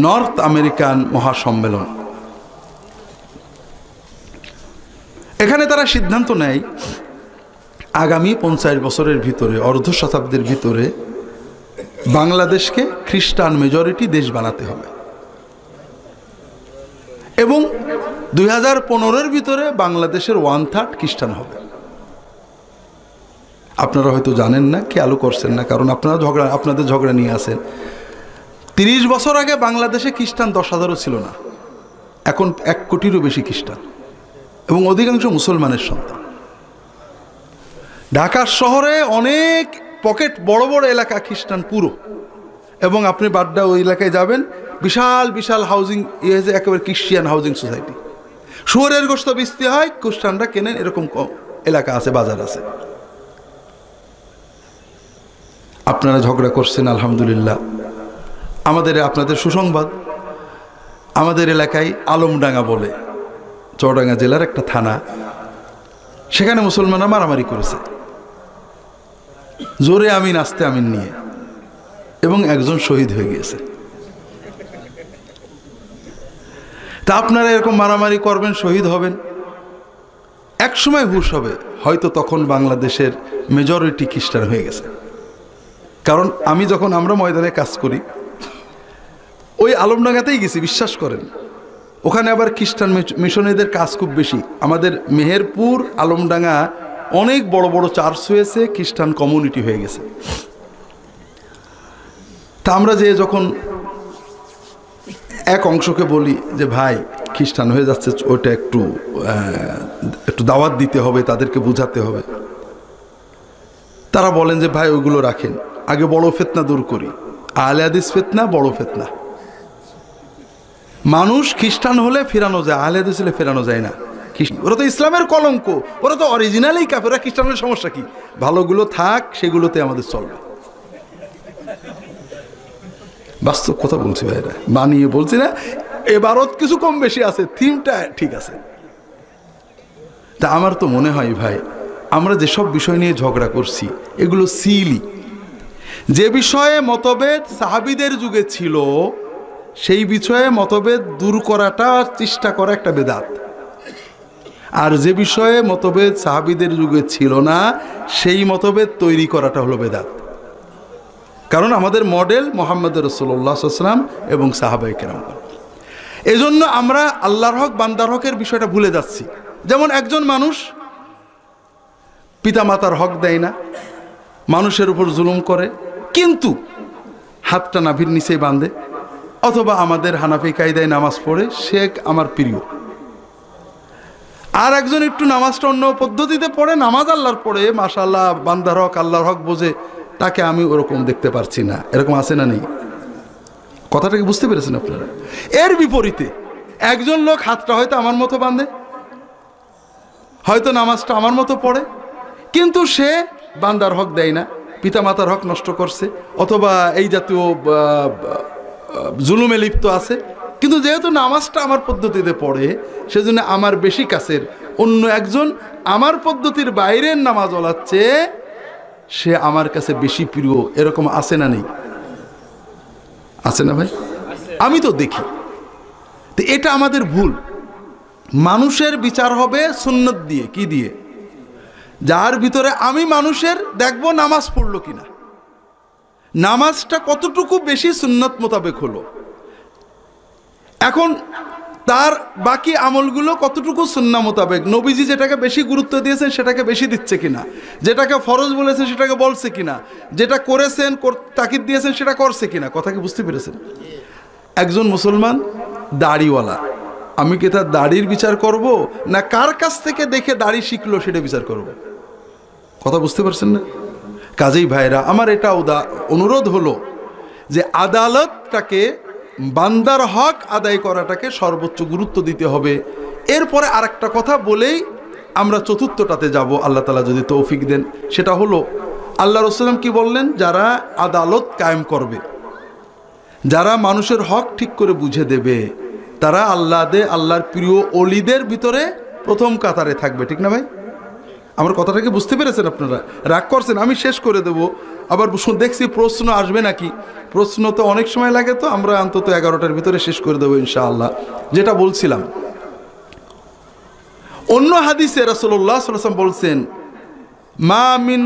নর্থ আমেরিকান মহাসম্মেলন। এখানে তারা সিদ্ধান্ত নেয় আগামী 50 বছরের ভিতরে, অর্ধ শতাব্দীর ভিতরে বাংলাদেশকে খ্রিস্টান মেজরিটি দেশ বানাতে হবে, এবং 2015-এর ভিতরে বাংলাদেশের 1/3 খ্রিস্টান হবে। আপনারা হয়তো জানেন না, খেয়ালও করছেন না, কারণ আপনাদের ঝগড়া নিয়ে আসেন। 30 বছর আগে বাংলাদেশে খ্রিস্টান 10,000-ও ছিল না, এখন 1 কোটিরও বেশি খ্রিস্টান, এবং অধিকাংশ মুসলমানের সন্তান। ঢাকা শহরে অনেক পকেট বড় বড় এলাকা খ্রিস্টান পুরো, এবং আপনি বাড্ডা ওই এলাকায় যাবেন, বিশাল বিশাল হাউজিং যে একেবারে খ্রিস্টিয়ান হাউজিং সোসাইটি, শুয়োরের গোশত বিস্তি হয়, খ্রিস্টানরা কেনেন, এরকম এলাকা আছে, বাজার আছে। আপনারা ঝগড়া করছেন, আলহামদুলিল্লাহ। আপনাদের সুসংবাদ, আমাদের এলাকায় আলমডাঙ্গা বলে চুয়াডাঙ্গা জেলার একটা থানা, সেখানে মুসলমানরা মারামারি করেছে জোরে আমিন আস্তে আমিন নিয়ে, এবং একজন শহীদ হয়ে গিয়েছে। তা আপনারা এরকম মারামারি করবেন, শহীদ হবেন, এক সময় হুঁশ হবে, হয়তো তখন বাংলাদেশের মেজরিটি খ্রিস্টান হয়ে গেছে। কারণ আমরা ময়দানে কাজ করি, ওই আলমডাঙ্গাতেই গেছি, বিশ্বাস করেন, ওখানে আবার খ্রিস্টান মিশনারিদের কাজ খুব বেশি। আমাদের মেহেরপুর আলমডাঙ্গা অনেক বড় বড় চার্চ হয়েছে, খ্রিস্টান কমিউনিটি হয়ে গেছে। তা আমরা যখন এক অংশকে বলি যে ভাই খ্রিস্টান হয়ে যাচ্ছে, ওইটা একটু দাওয়াত দিতে হবে, তাদেরকে বুঝাতে হবে, তারা বলেন যে ভাই ওইগুলো রাখেন, আগে বড় ফিতনা দূর করি। আহলে হাদিস ফিতনা বড় ফিতনা। মানুষ খ্রিস্টান হলে ফেরানো যায়, আহলে হাদিস হলে ফেরানো যায় না। ওরা তো ইসলামের কলঙ্ক, ওরা তো অরিজিনালেই কাফের। ওরা খ্রিস্টানের সমস্যা কি? ভালোগুলো থাক, সেগুলোতে আমাদের চলবে। বাস্তব কথা বলছি ভাইরা, বানিয়ে বলছি না। এবারও কিছু কম বেশি আছে, থিমটা ঠিক আছে। তা আমার তো মনে হয় ভাই, আমরা যেসব বিষয় নিয়ে ঝগড়া করছি এগুলো সিলি। যে বিষয়ে মতভেদ সাহাবীদের যুগে ছিল, সেই বিষয়ে মতভেদ দূর করাটা, চেষ্টা করা একটা বেদাত। আর যে বিষয়ে মতভেদ সাহাবীদের যুগে ছিল না, সেই মতভেদ তৈরি করাটা হলো বেদাত। কারণ আমাদের মডেল মুহাম্মদ রাসূলুল্লাহ সাল্লাল্লাহু আলাইহি ওয়াসাল্লাম এবং সাহাবায়ে কেরাম। এজন্য আমরা আল্লাহর হক বান্দার হকের বিষয়টা ভুলে যাচ্ছি। যেমন একজন মানুষ পিতামাতার হক দেয় না, মানুষের উপর জুলুম করে, কিন্তু হাতটা নাভির নিচেই বাঁধে, অথবা আমাদের হানাফি কায়দায় নামাজ পড়ে, সে আমার প্রিয়। আর একজন একটু নামাজটা অন্য পদ্ধতিতে পড়ে, নামাজ আল্লাহর পড়ে, মাশাআল্লাহ, বান্দার হক আল্লাহর হক বোঝে, তাকে আমি ওরকম দেখতে পারছি না। এরকম আছে না নেই? কথাটাকে বুঝতে পেরেছেন আপনারা? এর বিপরীতে একজন লোক হাতটা হয়তো আমার মতো বাঁধে, হয়তো নামাজটা আমার মতো পড়ে, কিন্তু সে বান্দার হক দেয় না, পিতামাতার হক নষ্ট করছে, অথবা এই জাতীয় জুলুমে লিপ্ত আছে। কিন্তু যেহেতু নামাজটা আমার পদ্ধতিতে পড়ে, সেজন্য আমার বেশি কাছের অন্য একজন আমার পদ্ধতির বাইরের নামাজ ওলাচ্ছে, সে আমার কাছে বেশি প্রিয়। এরকম আছে না নেই? আছে না ভাই? আমি তো দেখি। তো এটা আমাদের ভুল। মানুষের বিচার হবে সুন্নত দিয়ে। কি দিয়ে? যার ভিতরে আমি মানুষের দেখবো নামাজ পড়লো কিনা, নামাজটা কতটুকু বেশি সুন্নত মোতাবেক হলো, এখন তার বাকি আমলগুলো কতটুকু সুন্নাহ মোতাবেক, নবীজি যেটাকে বেশি গুরুত্ব দিয়েছেন সেটাকে বেশি দিচ্ছে কিনা, যেটাকে ফরজ বলেছেন সেটাকে বলছে কিনা, যেটা করেছেন তাকিদ দিয়েছেন সেটা করছে কিনা। কথা কি বুঝতে পেরেছেন? একজন মুসলমান দাড়িওয়ালা, আমি কি তার দাড়ির বিচার করব, না কার কাছ থেকে দেখে দাড়ি শিখলো সেটা বিচার করব? কথা বুঝতে পারছেন না? কাজেই ভাইরা আমার এটা অনুরোধ হলো যে আদালতটাকে, বান্দার হক আদায় করাটাকে সর্বোচ্চ গুরুত্ব দিতে হবে। এরপরে আরেকটা কথা বলেই আমরা চতুর্থটাতে যাব, আল্লাহ তাআলা যদি তৌফিক দেন। সেটা হলো আল্লাহ রাসূল কি বললেন? যারা আদালত কায়েম করবে, যারা মানুষের হক ঠিক করে বুঝে দেবে, তারা আল্লাহর প্রিয় অলিদের ভিতরে প্রথম কাতারে থাকবে। ঠিক না ভাই? আমার কথাটাকে বুঝতে পেরেছেন আপনারা? রাগ করছেন? আমি শেষ করে দেব। আবার দেখছি প্রশ্ন আসবে নাকি। প্রশ্ন তো অনেক সময় লাগে, তো আমরা অন্তত 11টার ভিতরে শেষ করে দেবো ইনশাআল্লাহ। যেটা বলছিলাম, অন্য হাদিসে রাসূলুল্লাহ সাল্লাল্লাহু আলাইহি ওয়াসাল্লাম বলছেন, মা মিন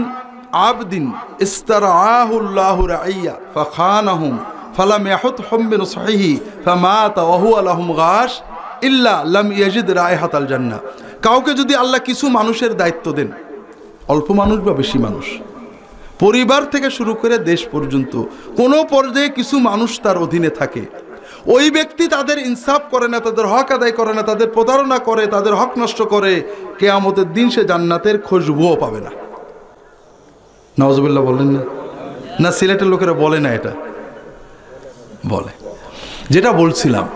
আবদিন ইস্তারআহুল্লাহু রাইয়া ফাখানাহুম ফালাম ইয়াহুতহুম বিনসহিহি ফামাতা ওয়া হুয়া লাহুম গাশ ইল্লা লাম ইয়াজিদ রাইহাতাল জান্নাহ। কাউকে যদি আল্লাহ কিছু মানুষের দায়িত্ব দেন, অল্প মানুষ বা বেশি মানুষ, পরিবার থেকে শুরু করে দেশ পর্যন্ত কোনো পর্যায়ে কিছু মানুষ তার অধীনে থাকে, ওই ব্যক্তি তাদের ইনসাফ করে না, তাদের হক আদায় করে না, তাদের প্রতারণা করে, তাদের হক নষ্ট করে, কিয়ামতের দিন সে জান্নাতের খুশবুও পাবে না। নাউজুবিল্লাহ বলেন না? না সিলেটের লোকেরা বলে না? এটা বলে। যেটা বলছিলাম,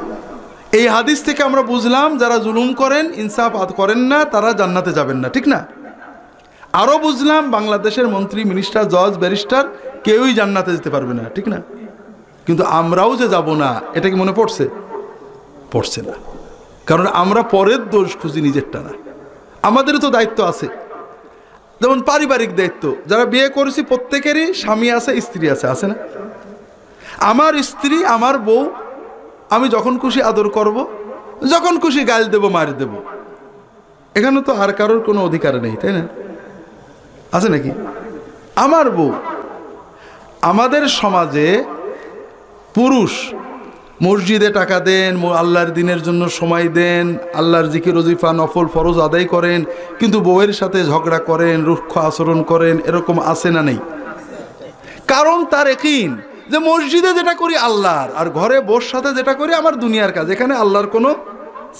এই হাদিস থেকে আমরা বুঝলাম যারা জুলুম করেন, ইনসাফ করেন না, তারা জান্নাতে যাবেন না, ঠিক না? আরও বুঝলাম বাংলাদেশের মন্ত্রী, মিনিস্টার, জজ, ব্যারিস্টার কেউই জান্নাতে যেতে পারবে না, ঠিক না? কিন্তু আমরাও যে যাব না, এটা কি মনে পড়ছে? পড়ছে না। কারণ আমরা পরের দোষ খুঁজি, নিজেরটা না। আমাদেরও তো দায়িত্ব আছে, যেমন পারিবারিক দায়িত্ব। যারা বিয়ে করেছি প্রত্যেকেরই স্বামী আছে, স্ত্রী আছে, আছে না? আমার স্ত্রী, আমার বউ, আমি যখন খুশি আদর করব, যখন খুশি গাল দেব, মার দেব। এখানে তো আর কারোর কোনো অধিকার নেই, তাই না? আছে নাকি? আমার বউ। আমাদের সমাজে পুরুষ মসজিদে টাকা দেন, আল্লাহর দিনের জন্য সময় দেন, আল্লাহর জিকির ওজিফা নফল ফরজ আদায় করেন, কিন্তু বউয়ের সাথে ঝগড়া করেন, রুক্ষ আচরণ করেন, এরকম আছে না নেই? কারণ তার একই যে মসজিদে যেটা করি আল্লাহর, আর ঘরে বউর সাথে যেটা করি আমার দুনিয়ার কাজ, এখানে আল্লাহর কোনো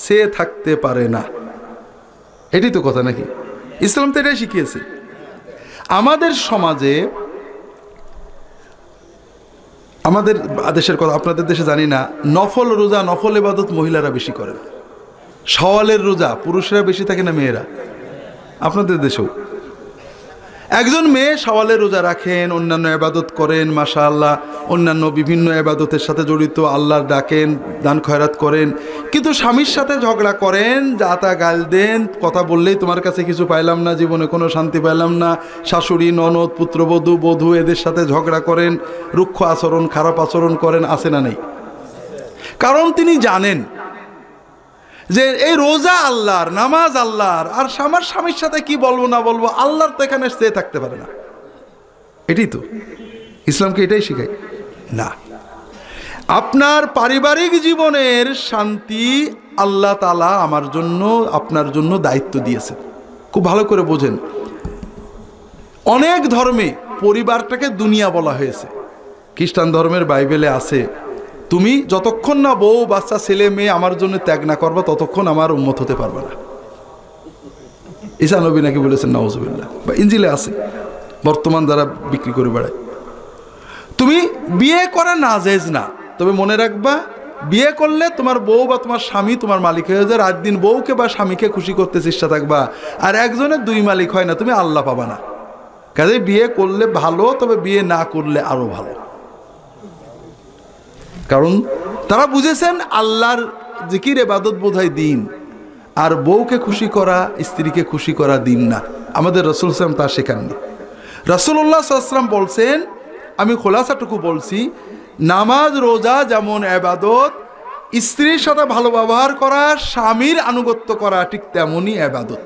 সে থাকতে পারে না। এটাই তো কথা নাকি? ইসলাম তো এটাই শিখিয়েছে। আমাদের সমাজে, আমাদের দেশের কথা, আপনাদের দেশে জানি না, নফল রোজা, নফল ইবাদত মহিলারা বেশি করেন। সওয়ালের রোজা পুরুষরা বেশি থাকে না মেয়েরা? আপনাদের দেশেও একজন মেয়ে সওয়ালের রোজা রাখেন, অন্যান্য ইবাদত করেন, মাশাআল্লাহ, অন্যান্য বিভিন্ন ইবাদতের সাথে জড়িত, আল্লাহর ডাকেন, দান খয়রাত করেন, কিন্তু স্বামীর সাথে ঝগড়া করেন, যা তা গাল দেন, কথা বললেই তোমার কাছে কিছু পাইলাম না, জীবনে কোনো শান্তি পাইলাম না, শাশুড়ি, ননদ, পুত্রবধূ, বধূ এদের সাথে ঝগড়া করেন, রুক্ষ আচরণ, খারাপ আচরণ করেন, আছে না নেই? কারণ তিনি জানেন যে এই রোজা আল্লাহর, নামাজ আল্লাহর, আর আমার স্বামীর সাথে কি বলবো না বলবো, আল্লাহর তো এখানে সে থাকতে পারে না। এটাই তো ইসলামকে এটাই শিখায় না। আপনার পারিবারিক জীবনের শান্তি আল্লাহ তাআলা আমার জন্য, আপনার জন্য দায়িত্ব দিয়েছেন। খুব ভালো করে বোঝেন। অনেক ধর্মে পরিবারটাকে দুনিয়া বলা হয়েছে। খ্রিস্টান ধর্মের বাইবেলে আছে, তুমি যতক্ষণ না বউ বাচ্চা ছেলে মেয়ে আমার জন্য ত্যাগ না করবা, ততক্ষণ আমার উম্মত হতে পারবে না। ঈসা নবী নাকি বলেছেন, নাউজুবিল্লাহ। বা ইনজিলে আছে, বর্তমান যারা বিক্রি করে বেড়ায়। তুমি বিয়ে করা নাজায়েজ না, তবে মনে রাখবা, বিয়ে করলে তোমার বউ বা তোমার স্বামী তোমার মালিক হয়ে যায়। রাত দিন বউকে বা স্বামীকে খুশি করতে চেষ্টা থাকবা, আর একজনের দুই মালিক হয় না, তুমি আল্লাহ পাবা না। কাজে বিয়ে করলে ভালো, তবে বিয়ে না করলে আরো ভালো। কারণ তারা বুঝেছেন আল্লাহর জিকির ইবাদত বোধহয় দিন, আর বউকে খুশি করা, স্ত্রীকে খুশি করা দিন না। আমাদের রাসূল সাল্লাল্লাহু আলাইহি ওয়াসাল্লাম তা শেখাননি। রাসূলুল্লাহ সাল্লাল্লাহু আলাইহি ওয়াসাল্লাম বলছেন, আমি খোলাসাটুকু বলছি, নামাজ রোজা যেমন ইবাদত, স্ত্রীর সাথে ভালো ব্যবহার করা, স্বামীর আনুগত্য করা ঠিক তেমনই ইবাদত।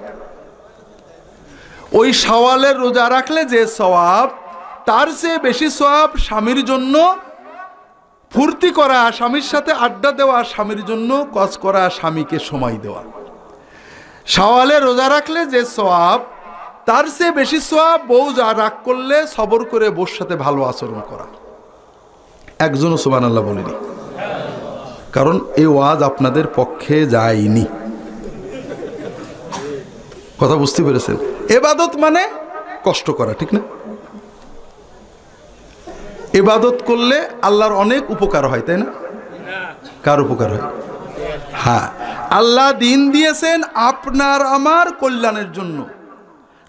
ওই শাওয়ালের রোজা রাখলে যে সওয়াব, তার চেয়ে বেশি সওয়াব স্বামীর জন্য ফুর্তি করা, স্বামীর সাথে আড্ডা দেওয়া, স্বামীর জন্য কাজ করা, স্বামীকে সময় দেওয়া। শাওয়ালে রোজা রাখলে যে সওয়াব, তার চেয়ে বেশি সওয়াব বউ যা রাগ করলে সবর করে বউর সাথে ভালো আচরণ করা। একজনও সুবহানাল্লাহ বলেনি, কারণ এই ওয়াজ আপনাদের পক্ষে যায়নি। কথা বুঝতে পেরেছেন? ইবাদত মানে কষ্ট করা, ঠিক না? ইবাদত করলে আল্লাহর অনেক উপকার হয়, তাই না? কার উপকার হয়? হ্যাঁ, আল্লাহ দিন দিয়েছেন আপনার আমার কল্যাণের জন্য।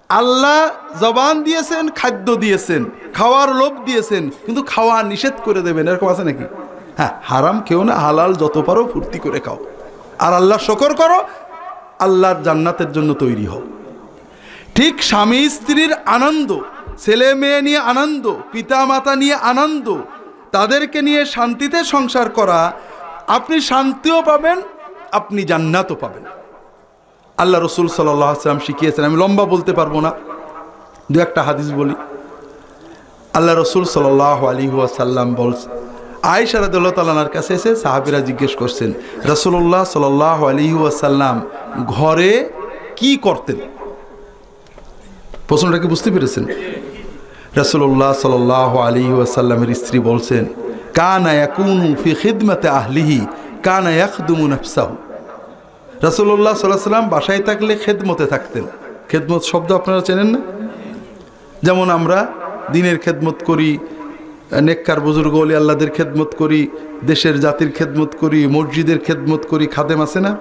আল্লাহ জবান দিয়েছেন, খাদ্য দিয়েছেন, খাওয়ার লোভ দিয়েছেন, কিন্তু খাওয়া নিষেধ করে দেবেন, এরকম আছে নাকি? হ্যাঁ, হারাম খেও না, হালাল যত পারো ফুর্তি করে খাও, আর আল্লাহ শুকর করো, আল্লাহর জান্নাতের জন্য তৈরি হও। ঠিক স্বামী স্ত্রীর আনন্দ, ছেলে মেয়ে নিয়ে আনন্দ, পিতা মাতা নিয়ে আনন্দ, তাদেরকে নিয়ে শান্তিতে সংসার করা, আপনি শান্তিও পাবেন, আপনি জান্নাতও পাবেন। আল্লাহ রসুল সাল্লাল্লাহু আলাইহি ওয়াসাল্লাম শিখিয়েছেন। আমি লম্বা বলতে পারবো না, দু একটা হাদিস বলি। আল্লাহ রসুল সাল্লাল্লাহু আলাইহি ওয়াসাল্লাম বলছেন, আয়েশা রাদিয়াল্লাহু তাআলা আনহার কাছে এসে সাহাবীরা জিজ্ঞেস করছেন, রাসূলুল্লাহ সাল্লাল্লাহু আলাইহি ওয়াসাল্লাম ঘরে কি করতেন? প্রশ্নটা কি বুঝতে পেরেছেন? রাসূলুল্লাহ সাল্লাল্লাহু আলাইহি ওয়াসাল্লামের স্ত্রী বলছেন, কানা ইয়াকুনু ফি খিদমাতি আহলিহি কানা ইয়াখদুমু নাফসাহু। রাসূলুল্লাহ সাল্লাল্লাহু আলাইহি ওয়াসাল্লাম বাসায় থাকলে খেদমতে থাকতেন। খেদমত শব্দ আপনারা চেনেন না? যেমন আমরা দিনের খেদমত করি, নেককার বুজুর্গ ওলি আল্লাহদের খেদমত করি, দেশের জাতির খেদমত করি, মসজিদের খেদমত করি, খাদেম আছে না?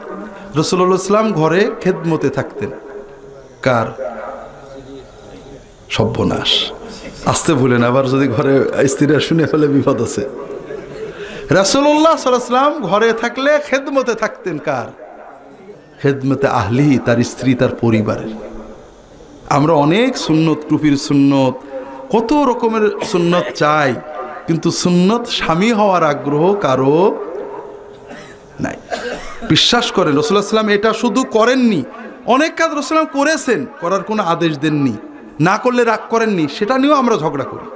রাসূলুল্লাহ সাল্লাম ঘরে খেদমতে থাকতেন কার? সর্বনাশ, আসতে ভুলেন, আবার যদি ঘরে স্ত্রীরা শুনে ফেলে বিপদ আছে। রাসূলুল্লাহ সাল্লাল্লাহু আলাইহি ওয়াসাল্লাম ঘরে থাকলে খেদমতে থাকতেন কার? খেদমতে আহলি, তার স্ত্রী, তার পরিবারের। আমরা অনেক সুন্নত, টুপির সুন্নত, কত রকমের সুন্নত চাই, কিন্তু সুন্নত স্বামী হওয়ার আগ্রহ কারো নাই। বিশ্বাস করেন রাসূলুল্লাহ সাল্লাল্লাহু আলাইহি ওয়াসাল্লাম এটা শুধু করেননি, অনেক কাজ রাসূলুল্লাহ সাল্লাল্লাহু আলাইহি ওয়াসাল্লাম করেছেন, করার কোনো আদেশ দেননি, না করলে রাগ করেননি, সেটা নিয়েও আমরা ঝগড়া করি।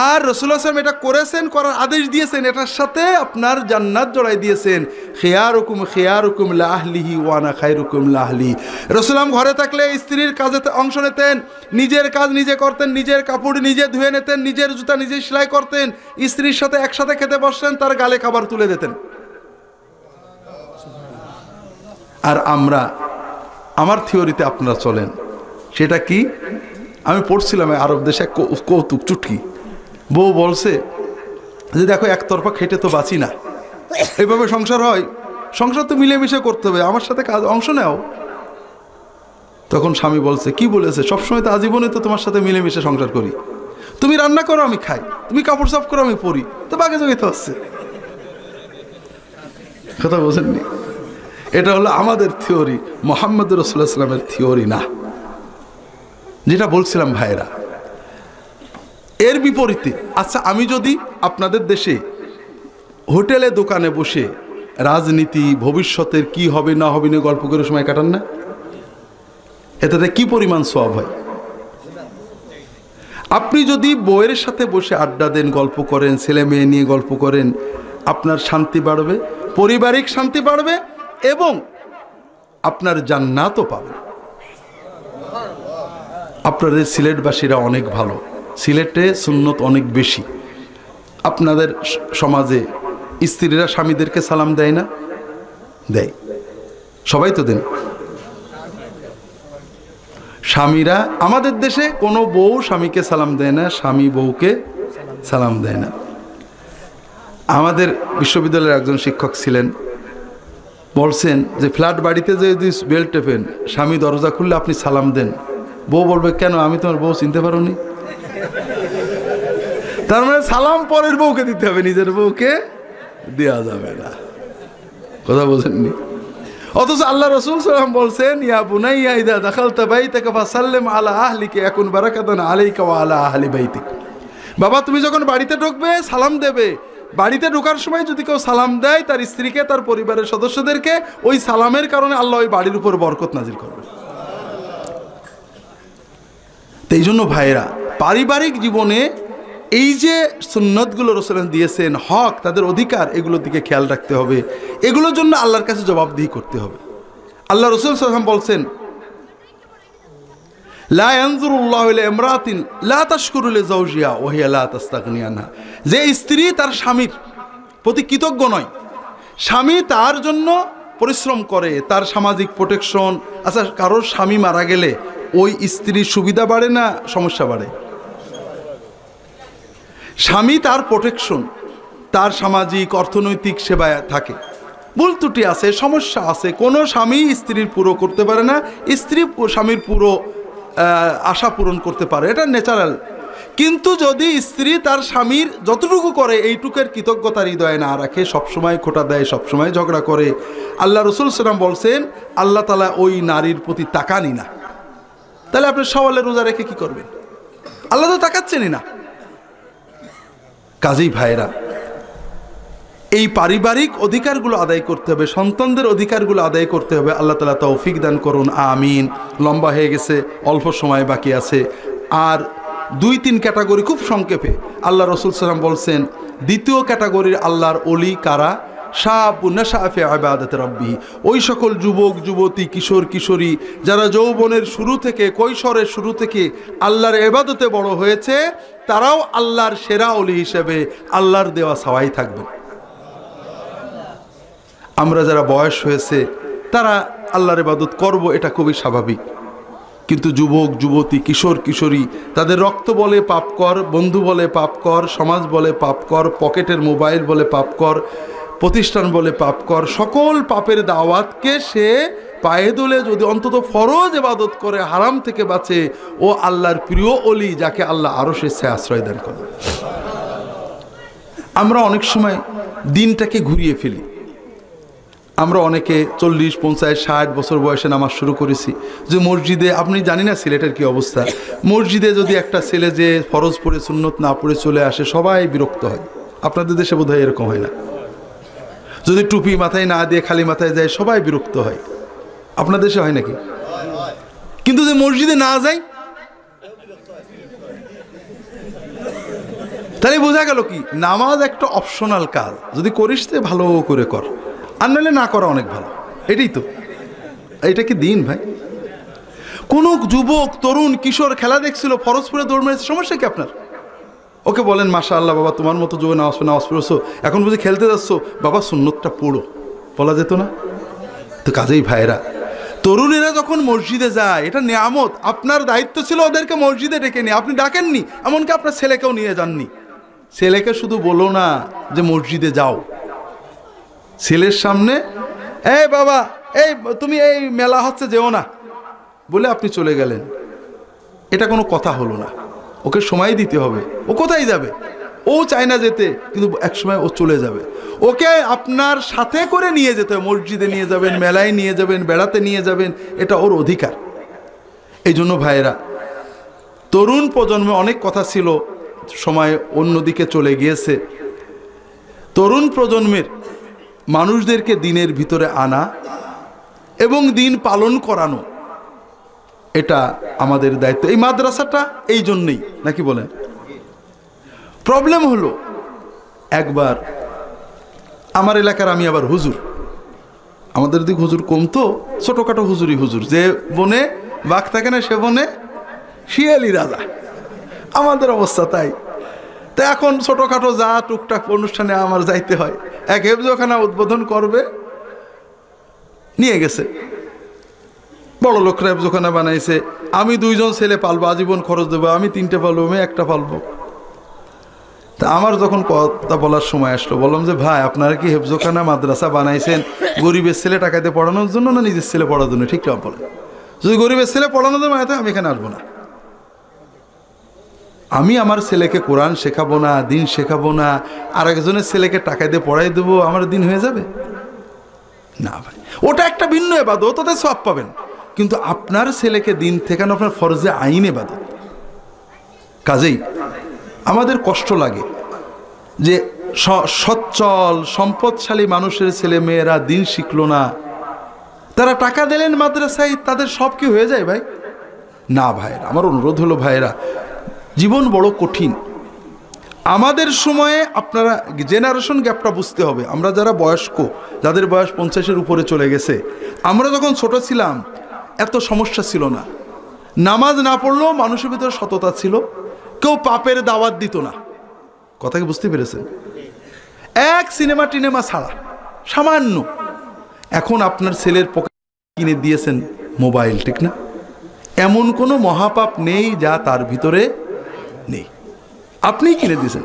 আর রাসূলুল্লাহ সাল্লাল্লাহু আলাইহি ওয়াসাল্লাম এটা করেছেন, করার আদেশ দিয়েছেন, এটার সাথে আপনার জান্নাত জড়াই দিয়েছেন। খিয়ারুকুম খিয়ারুকুম লা আহলিহি ওয়া আনা খায়রুকুম লা আহলি। রাসূলুল্লাহ ঘরে থাকলে স্ত্রীর কাজে অংশ নিতেন, নিজের কাজ নিজে করতেন, নিজের কাপড় নিজে ধুয়ে নিতেন, নিজের জুতা নিজে সেলাই করতেন, স্ত্রীর সাথে একসাথে খেতে বসতেন, তার গালে খাবার তুলে দিতেন। আর আমরা, আমার থিওরিতে আপনারা চলেন, সেটা কি? আমি পড়ছিলাম আরব দেশে কৌতুক চুটকি। বউ বলছে যে দেখো একতরফা খেটে তো বাঁচি না, এইভাবে সংসার হয়? সংসার তো মিলেমিশে করতে হবে, আমার সাথে কাজ অংশ নেও। তখন স্বামী বলছে, কি বলেছে? সবসময় তো আজীবনে তো তোমার সাথে মিলেমিশে সংসার করি, তুমি রান্না করো আমি খাই, তুমি কাপড় সাফ করো আমি পরি, তো বাগে জগে তো হচ্ছে। কথা বোঝেননি? এটা হলো আমাদের থিওরি, মুহাম্মদ রাসূলুল্লাহ সাল্লাল্লাহু আলাইহি ওয়াসাল্লামের থিওরি না। যেটা বলছিলাম ভাইরা, এর বিপরীতে, আচ্ছা আমি যদি আপনাদের দেশে হোটেলে দোকানে বসে রাজনীতি, ভবিষ্যতের কি হবে না হবে নিয়ে গল্প করে সময় কাটান না, এটাতে কি পরিমাণ সওয়াব হয়? আপনি যদি বউয়ের সাথে বসে আড্ডা দেন, গল্প করেন, ছেলে মেয়ে নিয়ে গল্প করেন, আপনার শান্তি বাড়বে, পারিবারিক শান্তি বাড়বে, এবং আপনার জান্নাতও পাবেন। আপনাদের সিলেটবাসীরা অনেক ভালো, সিলেটে সুন্নত অনেক বেশি। আপনাদের সমাজে স্ত্রীরা স্বামীদেরকে সালাম দেয় না? দেয়, সবাই তো দেন। স্বামীরা, আমাদের দেশে কোনো বউ স্বামীকে সালাম দেয় না, স্বামী বউকে সালাম দেয় না। আমাদের বিশ্ববিদ্যালয়ের একজন শিক্ষক ছিলেন, বলছেন যে ফ্ল্যাট বাড়িতে যে যদি বেল টেপেন, স্বামী দরজা খুললে আপনি সালাম দেন, বউ বলবে কেন, আমি তোমার বউ চিনতে পারোনি? তার মানে সালাম পরের বউকে দিতে হবে, নিজের বউকে দেওয়া যাবে না। কথা বোঝেননি? অথচ আল্লাহ রাসূল সাল্লাল্লাহু আলাইহি ওয়াসাল্লাম বলছেন, ইয়া বুনাইয়া ইযা দাখালতা বাইতাকা ফাসাল্লিম আলা আহলিকা ইয়াকুন বারাকাতুন আলাইকা ওয়া আলা আহলি বাইতিক। বাবা তুমি যখন বাড়িতে ঢুকবে সালাম দেবে, বাড়িতে ঢোকার সময় যদি কেউ সালাম দেয় তার স্ত্রীকে, তার পরিবারের সদস্যদেরকে, ওই সালামের কারণে আল্লাহ ওই বাড়ির উপর বরকত নাজিল করবে। এই জন্য ভাইরা, পারিবারিক জীবনে এই যে সুন্নতগুলো রাসূলুল্লাহ দিয়েছেন, হক, তাদের অধিকার, এগুলোর দিকে খেয়াল রাখতে হবে, এগুলোর জন্য আল্লাহর কাছে জবাবদিহি করতে হবে। আল্লাহ রাসূল সাল্লাল্লাহু আলাইহি ওয়াসাল্লাম বলছেন, লা ইয়ানজুরুল্লাহু ইলা ইমরাতিন লা তাশকুরু লিজাওজিহা ওয়া হিয়া লা তাস্তাগনি আনহা। যে স্ত্রী তার স্বামীর প্রতি কৃতজ্ঞ নয়, স্বামী তার জন্য পরিশ্রম করে, তার সামাজিক প্রোটেকশন। আচ্ছা, কারোর স্বামী মারা গেলে ওই স্ত্রীর সুবিধা বাড়ে না সমস্যা বাড়ে? স্বামী তার প্রোটেকশন, তার সামাজিক অর্থনৈতিক সেবায় থাকে। ভুল ত্রুটি আছে, সমস্যা আছে, কোনো স্বামী স্ত্রীর পুরো করতে পারে না, স্ত্রী স্বামীর পুরো আশা পূরণ করতে পারে, এটা ন্যাচারাল। কিন্তু যদি স্ত্রী তার স্বামীর যতটুকু করে এইটুকের কৃতজ্ঞতার হৃদয়ে না রাখে, সবসময় খোঁটা দেয়, সবসময় ঝগড়া করে, আল্লাহ রাসূল সাল্লাল্লাহু আলাইহি ওয়াসাল্লাম বলছেন আল্লাহ তাআলা ওই নারীর প্রতি তাকানি না। তাহলে আপনি সওয়ালে রোজা রেখে কি করবেন? আল্লাহ তো তাকাচ্ছেনই না। কাজেই ভাইরা, এই পারিবারিক অধিকারগুলো আদায় করতে হবে, সন্তানদের অধিকারগুলো আদায় করতে হবে। আল্লাহ তাআলা তৌফিক দান করুন, আমিন। লম্বা হয়ে গেছে, অল্প সময় বাকি আছে। আর 2-3 ক্যাটাগরি খুব সংক্ষেপে আল্লাহ রাসূল সাল্লাল্লাহু আলাইহি ওয়াসাল্লাম বলছেন, দ্বিতীয় ক্যাটাগরির আল্লাহর ওলি কারা? শাবুন নাশাআ ফি ইবাদাতি রাব্বিহি। ওই সকল যুবক যুবতী, কিশোর কিশোরী যারা যৌবনের শুরু থেকে, কৈশোরের শুরু থেকে আল্লাহর ইবাদতে বড় হয়েছে, তারাও আল্লাহর সেরা ওলি হিসেবে আল্লাহর দেওয়া সাওয়াই থাকবে। আমরা যারা বয়স হয়েছে তারা আল্লাহর ইবাদত করব, এটা খুবই স্বাভাবিক। কিন্তু যুবক যুবতী কিশোর কিশোরী তাদের রক্ত বলে পাপ কর, বন্ধু বলে পাপ কর, সমাজ বলে পাপ কর, পকেটের মোবাইল বলে পাপ কর, প্রতিষ্ঠান বলে পাপ কর, সকল পাপের দাওয়াতকে সে পায়ে দোলে যদি অন্তত ফরজ ইবাদত করে হারাম থেকে বাঁচে, ও আল্লাহর প্রিয় অলি যাকে আল্লাহ আরো সে আশ্রয় দান করে। আমরা অনেক সময় দিনটাকে ঘুরিয়ে ফেলি। আমরা অনেকে 40, 50, 60 বছর বয়সে নামাজ শুরু করেছি। যে মসজিদে, আপনি জানি না সিলেটের কি অবস্থা, মসজিদে যদি একটা ছেলে যে ফরজ পড়ে সুন্নত না পড়ে চলে আসে সবাই বিরক্ত হয়। আপনাদের দেশে বোধহয় এরকম হয় না? যদি টুপি মাথায় না দিয়ে খালি মাথায় যায় সবাই বিরক্ত হয়। আপনার দেশে হয় নাকি? কিন্তু যে মসজিদে না যায়, তাহলে বোঝা গেল কি নামাজ একটা অপশনাল কাজ। যদি করিস তো ভালো করে কর, আর নাহলে না করা অনেক ভালো। এটাই তো, এটা কি দিন ভাই? কোন যুবক তরুণ কিশোর খেলা দেখছিল, ফরজ পড়ে দৌড় মেরেছে, সমস্যা কি আপনার? ওকে বলেন মাশাআল্লাহ বাবা তোমার মতো যুবক নামাজ পড়েছো, এখন বুঝি খেলতে যাচ্ছ, বাবা সুন্নতটা পড়ো, বলা যেত না? তো কাজেই ভাইরা, তরুণেরা যখন মসজিদে যায় এটা নিয়ামত। আপনার দায়িত্ব ছিল ওদেরকে মসজিদে ডেকে নিয়ে, আপনি ডাকেননি, এমনকি আপনার ছেলেকেও নিয়ে যাননি। ছেলেকে শুধু বলো না যে মসজিদে যাও, ছেলের সামনে এই বাবা এই তুমি এই মেলা হচ্ছে যেও না বলে আপনি চলে গেলেন, এটা কোনো কথা হলো না। ওকে সময় দিতে হবে। ও কোথায় যাবে? ও চায় না যেতে, কিন্তু একসময় ও চলে যাবে। ওকে আপনার সাথে করে নিয়ে যেতে হবে, মসজিদে নিয়ে যাবেন, মেলায় নিয়ে যাবেন, বেড়াতে নিয়ে যাবেন, এটা ওর অধিকার। এই জন্য ভাইয়েরা, তরুণ প্রজন্মে অনেক কথা ছিল, সময় অন্যদিকে চলে গিয়েছে। তরুণ প্রজন্মের মানুষদেরকে দিনের ভিতরে আনা এবং দিন পালন করানো, এটা আমাদের দায়িত্ব। এই মাদ্রাসাটা এই জন্যই নাকি বলেন? প্রবলেম হলো, একবার আমার এলাকার, আমি আবার হুজুর, আমাদের দিক হুজুর কম তো, ছোটোখাটো হুজুরই হুজুর, যে বনে বাঘ থাকে না সে বনে শিয়ালি রাজা, আমাদের অবস্থা তাই। তো এখন ছোটোখাটো যা টুকটাক অনুষ্ঠানে আমার যাইতে হয়। এক হেফজখানা উদ্বোধন করবে, নিয়ে গেছে, বড় লোকরা হেফজখানা বানাইছে, আমি 2 জন ছেলে পালবো, আজীবন খরচ দেবো, আমি 3টে পালবো, আমি 1টা পালবো। তা আমার যখন কথা বলার সময় আসলো, বললাম যে ভাই আপনারা কি হেফজখানা মাদ্রাসা বানাইছেন গরিবের ছেলে টাকাতে পড়ানোর জন্য না নিজের ছেলে পড়ার জন্য? ঠিক না বলেন? যদি গরিবের ছেলে পড়ানোর জন্য হয় আমি এখানে আসবো না। আমি আমার ছেলেকে কোরআন শেখাবো না, দিন শেখাবো না, আর একজনের ছেলেকে টাকা দিয়ে পড়াই দেবো, আমার দিন হয়ে যাবে না ভাই। ওটা একটা ভিন্ন ইবাদত, ওতে সওয়াব পাবেন, কিন্তু আপনার ছেলেকে দিন শেখানো আপনার ফরজে আইন ইবাদত। কাজেই আমাদের কষ্ট লাগে যে সচ্ছল সম্পদশালী মানুষের ছেলে মেয়েরা দিন শিখলো না, তারা টাকা দিলেন মাদ্রাসায়, তাদের সব কি হয়ে যায় ভাই? না ভাইরা, আমার অনুরোধ হলো ভাইরা, জীবন বড় কঠিন। আমাদের সময়ে আপনারা জেনারেশন গ্যাপটা বুঝতে হবে। আমরা যারা বয়স্ক, যাদের বয়স 50-এর উপরে চলে গেছে, আমরা যখন ছোট ছিলাম এত সমস্যা ছিল না। নামাজ না পড়লেও মানুষের ভিতরে সততা ছিল, কেউ পাপের দাওয়াত দিত না। কথা কি বুঝতে পেরেছেন? এক সিনেমা টিনেমা ছাড়া সামান্য। এখন আপনার ছেলের পকেট কিনে দিয়েছেন মোবাইল, ঠিক না? এমন কোনো মহাপাপ নেই যা তার ভিতরে নেই, আপনিই কিনে দিয়েছেন।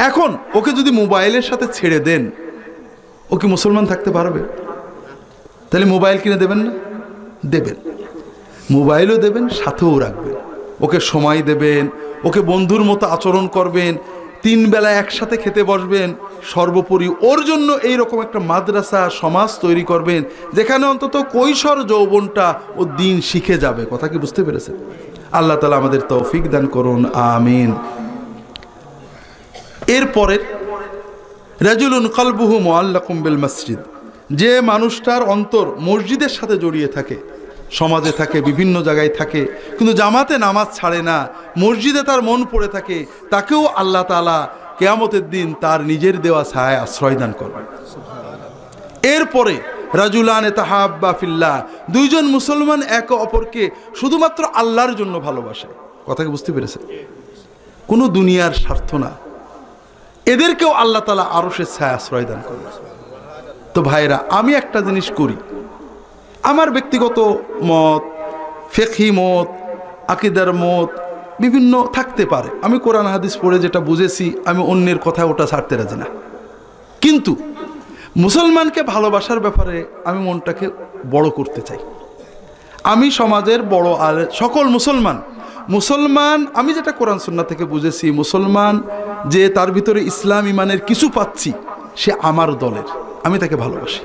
এখন ওকে যদি মোবাইলের সাথে ছেড়ে দেন, ও কি মুসলমান থাকতে পারবে? তাহলে মোবাইল কিনে দেবেন না? দেবেন, মোবাইলও দেবেন, সাথেও রাখবেন, ওকে সময় দেবেন, ওকে বন্ধুর মতো আচরণ করবেন, 3 বেলা একসাথে খেতে বসবেন। সর্বোপরি ওর জন্য এইরকম একটা মাদ্রাসা সমাজ তৈরি করবেন যেখানে অন্তত কৈশোর যৌবনটা ও দিন শিখে যাবে। কথা কি বুঝতে পেরেছেন? আল্লাহ তাআলা আমাদের তৌফিক দান করুন, আমিন। এরপরে রাজুলুন কলবুহু মুআল্লাকুম বিল মসজিদ, যে মানুষটার অন্তর মসজিদের সাথে জড়িয়ে থাকে, সমাজে থাকে, বিভিন্ন জায়গায় থাকে, কিন্তু জামাতে নামাজ ছাড়ে না, মসজিদে তার মন পড়ে থাকে, তাকেও আল্লাহ তাআলা কিয়ামতের দিন তার নিজের দেওয়া ছায়ায় আশ্রয় দান করবে। এরপরে রাজুলানে তাহাব্বা ফিল্লাহ, 2 জন মুসলমান একে অপরকে শুধুমাত্র আল্লাহর জন্য ভালোবাসে। কথা কি বুঝতে পেরেছে? কোনো দুনিয়ার স্বার্থ না, এদেরকেও আল্লাহ তাআলা আরশের ছায়া আশ্রয় দান করবে। তো ভাইরা, আমি একটা জিনিস করি, আমার ব্যক্তিগত মত, ফিকহি মত, আকীদার মত বিভিন্ন থাকতে পারে। আমি কোরআন হাদিস পড়ে যেটা বুঝেছি, আমি অন্যের কথা ওটা ছাড়তে রাজি না। কিন্তু মুসলমানকে ভালোবাসার ব্যাপারে আমি মনটাকে বড় করতে চাই। আমি সমাজের বড় আর সকল মুসলমান আমি যেটা কোরআন সুন্নাহ থেকে বুঝেছি, মুসলমান যে তার ভিতরে ইসলাম ইমানের কিছু পাচ্ছি, সে আমার দলের, আমি তাকে ভালোবাসি।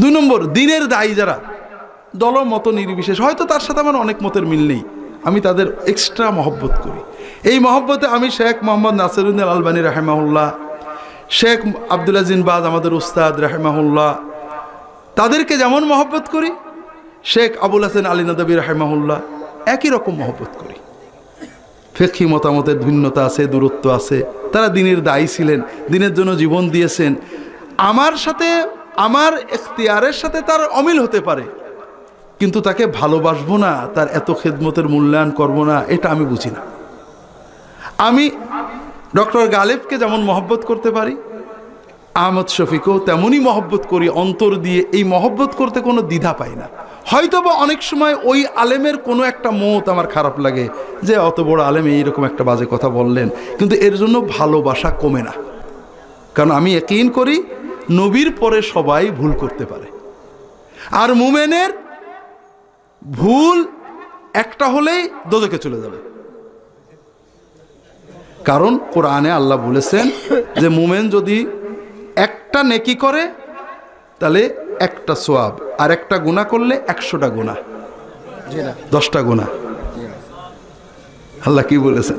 2 নম্বর, দ্বীনের দায়ী যারা, দল মত নির্বিশেষ, হয়তো তার সাথে আমার অনেক মতের মিল নেই, আমি তাদের এক্সট্রা মহব্বত করি। এই মহব্বতে আমি শেখ মোহাম্মদ নাসিরুদ্দিন আলবানী রাহিমাহুল্লাহ, শেখ আব্দুল আজিজ বাজ আমাদের উস্তাদ রাহিমাহুল্লাহ, তাদেরকে যেমন মহব্বত করি, শেখ আবুল হাসান আলী নদভী রাহিমাহুল্লাহ একই রকম মহব্বত করি। ফিকহি মতামতের ভিন্নতা আছে, দূরত্ব আছে, তারা দ্বীনের দায়ী ছিলেন, দ্বীনের জন্য জীবন দিয়েছেন। আমার সাথে, আমার ইখতিয়ারের সাথে তার অমিল হতে পারে, কিন্তু তাকে ভালোবাসবো না, তার এত খেদমতের মূল্যায়ন করবো না, এটা আমি বুঝি না। আমি ডক্টর গালিবকে যেমন মহব্বত করতে পারি, আহমদ শফিকও তেমনই মহব্বত করি অন্তর দিয়ে। এই মহব্বত করতে কোনো দ্বিধা পাই না। হয়তোবা অনেক সময় ওই আলেমের কোনো একটা মত আমার খারাপ লাগে, যে অত বড় আলেম এইরকম একটা বাজে কথা বললেন, কিন্তু এর জন্য ভালোবাসা কমে না। কারণ আমি ইয়াকিন করি নবীর পরে সবাই ভুল করতে পারে, আর মুমিনের ভুল একটা হলেই দোজখে চলে যাবে। কারণ কোরআনে আল্লাহ বলেছেন যে মুমিন যদি একটা নেকি করে তাহলে একটা সওয়াব, আর একটা গুনাহ করলে 100টা গুনাহ, 10টা গুনাহ। আল্লাহ কি বলেছেন?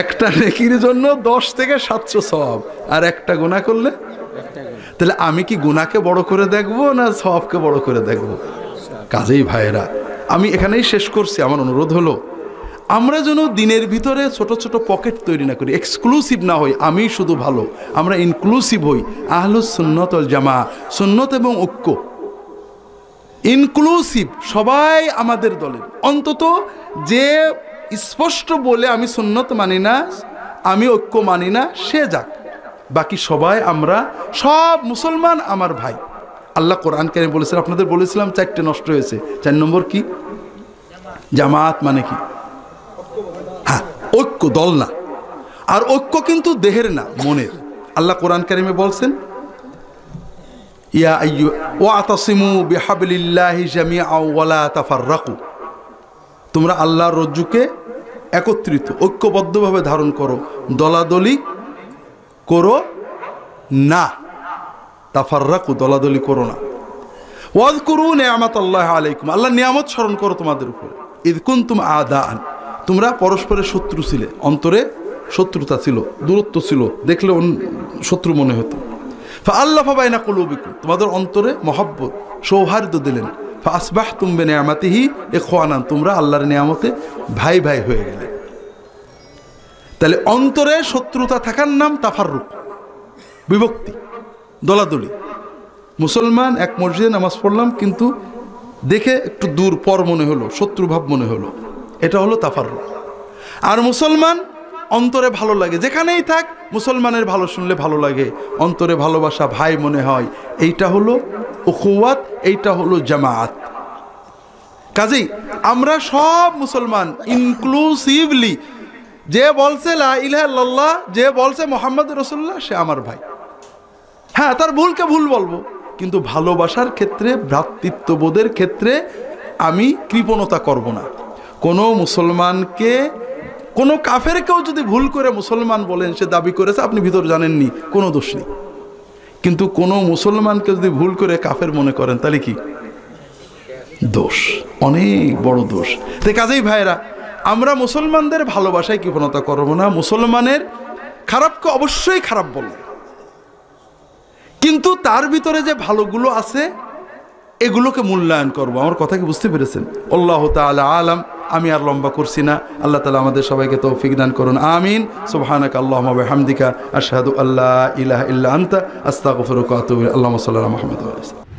একটা নেকির জন্য 10 থেকে 700 সওয়াব, আর একটা গুনাহ করলে। তাহলে আমি কি গুনাহকে বড় করে দেখবো না সওয়াবকে বড় করে দেখবো? কাজেই ভাইয়েরা, আমি এখানেই শেষ করছি। আমার অনুরোধ হলো আমরা যেন দিনের ভিতরে ছোট ছোট পকেট তৈরি না করি, এক্সক্লুসিভ না হই আমি শুধু ভালো, আমরা ইনক্লুসিভ হই। আহলুস সুন্নাত ওয়াল জামাআহ, সুন্নত এবং ঐক্য, ইনক্লুসিভ, সবাই আমাদের দলের। অন্তত যে স্পষ্ট বলে আমি সুন্নত মানি না, আমি ঐক্য মানি না, সে যাক, বাকি সবাই আমরা সব মুসলমান আমার ভাই। আল্লাহ কোরআন কারীমে বলেছেন, আপনাদের বলেছিলাম 4টে নষ্ট হয়েছে। 4 নম্বর কি? জামাত মানে কি? হ্যাঁ, ঐক্য, দল না। আর ঐক্য কিন্তু দেহের না, মনের। আল্লাহ কোরআন কারীমে বলছেন, ইয়া ওয়াতাসিমু বিহাবলিল্লাহি জামিআন ওয়া লা তাফাররাকু, তোমরা আল্লাহর রজ্জুকে একত্রিত ঐক্যবদ্ধভাবে ধারণ করো, দলাদলি করো না। তাফাররাকু, দলাদলি করো না। ওয়াযকুরু নি'মাতাল্লাহি আলাইকুম, আল্লাহর নিয়ামত স্মরণ করো তোমাদের উপর। ইয কুনতুম আদাআন, তোমরা পরস্পরের শত্রু ছিলে, অন্তরে শত্রুতা ছিল, দূরত্ব ছিল, দেখলে শত্রু মনে হতো। ফাআল্লাফা বাইনা কুলুবিকুম, তোমাদের অন্তরে মহব্বত, সৌহার্দ্য দিলেন। ফাআসবাহতুম বিনিআমাতিহি ইখওয়ানান, তোমরা আল্লাহর নিয়ামতে ভাই ভাই হয়ে গেলে। তাহলে অন্তরে শত্রুতা থাকার নাম তাফাররুক, বিভক্তি, দলাদলি। মুসলমান এক মসজিদে নামাজ পড়লাম, কিন্তু দেখে একটু দূর পর মনে হলো, শত্রুভাব মনে হলো, এটা হলো তাফাররুক। আর মুসলমান অন্তরে ভালো লাগে, যেখানেই থাক মুসলমানের ভালো শুনলে ভালো লাগে, অন্তরে ভালোবাসা, ভাই মনে হয়, এইটা হলো উখুওয়াত, এইটা হলো জামাআত। কাজেই আমরা সব মুসলমান ইনক্লুসিভলি, যে বলছে লা ইলাহা ইল্লাল্লাহ, যে বলছে মুহাম্মদুর রাসূলুল্লাহ, সে আমার ভাই। হ্যাঁ, তার ভুলকে ভুল বলবো, কিন্তু ভালোবাসার ক্ষেত্রে, ভ্রাতৃত্ববোধের ক্ষেত্রে আমি কৃপণতা করব না। কোনো মুসলমানকে, কোনো কাফেরকেও যদি ভুল করে মুসলমান বলেন, সে দাবি করেছে, আপনি ভিতর জানেননি, কোনো দোষ নেই। কিন্তু কোনো মুসলমানকে যদি ভুল করে কাফের মনে করেন, তাহলে কি দোষ, অনেক বড় দোষ। তাই কাজেই ভাইরা, আমরা মুসলমানদের ভালোবাসায় কৃপণতা করব না। মুসলমানের খারাপকে অবশ্যই খারাপ বলব, কিন্তু তার ভিতরে যে ভালোগুলো আছে এগুলোকে মূল্যায়ন করব। আমার কথা কি বুঝতে পেরেছেন? আল্লাহু তাআলা আলাম। আমি আর লম্বা করছি না। আল্লাহ তাআলা আমাদের সবাইকে তৌফিক দান করুন, আমিন। সুবহানাকা আল্লাহুম্মা ওয়া বিহামদিকা আশহাদু আল্লা ইলাহা ইল্লা আনতা আস্তাগফিরুকা ওয়া আতুবু ইলাইক। আল্লাহুম্মা সাল্লি আলা মুহাম্মাদ ওয়া আলা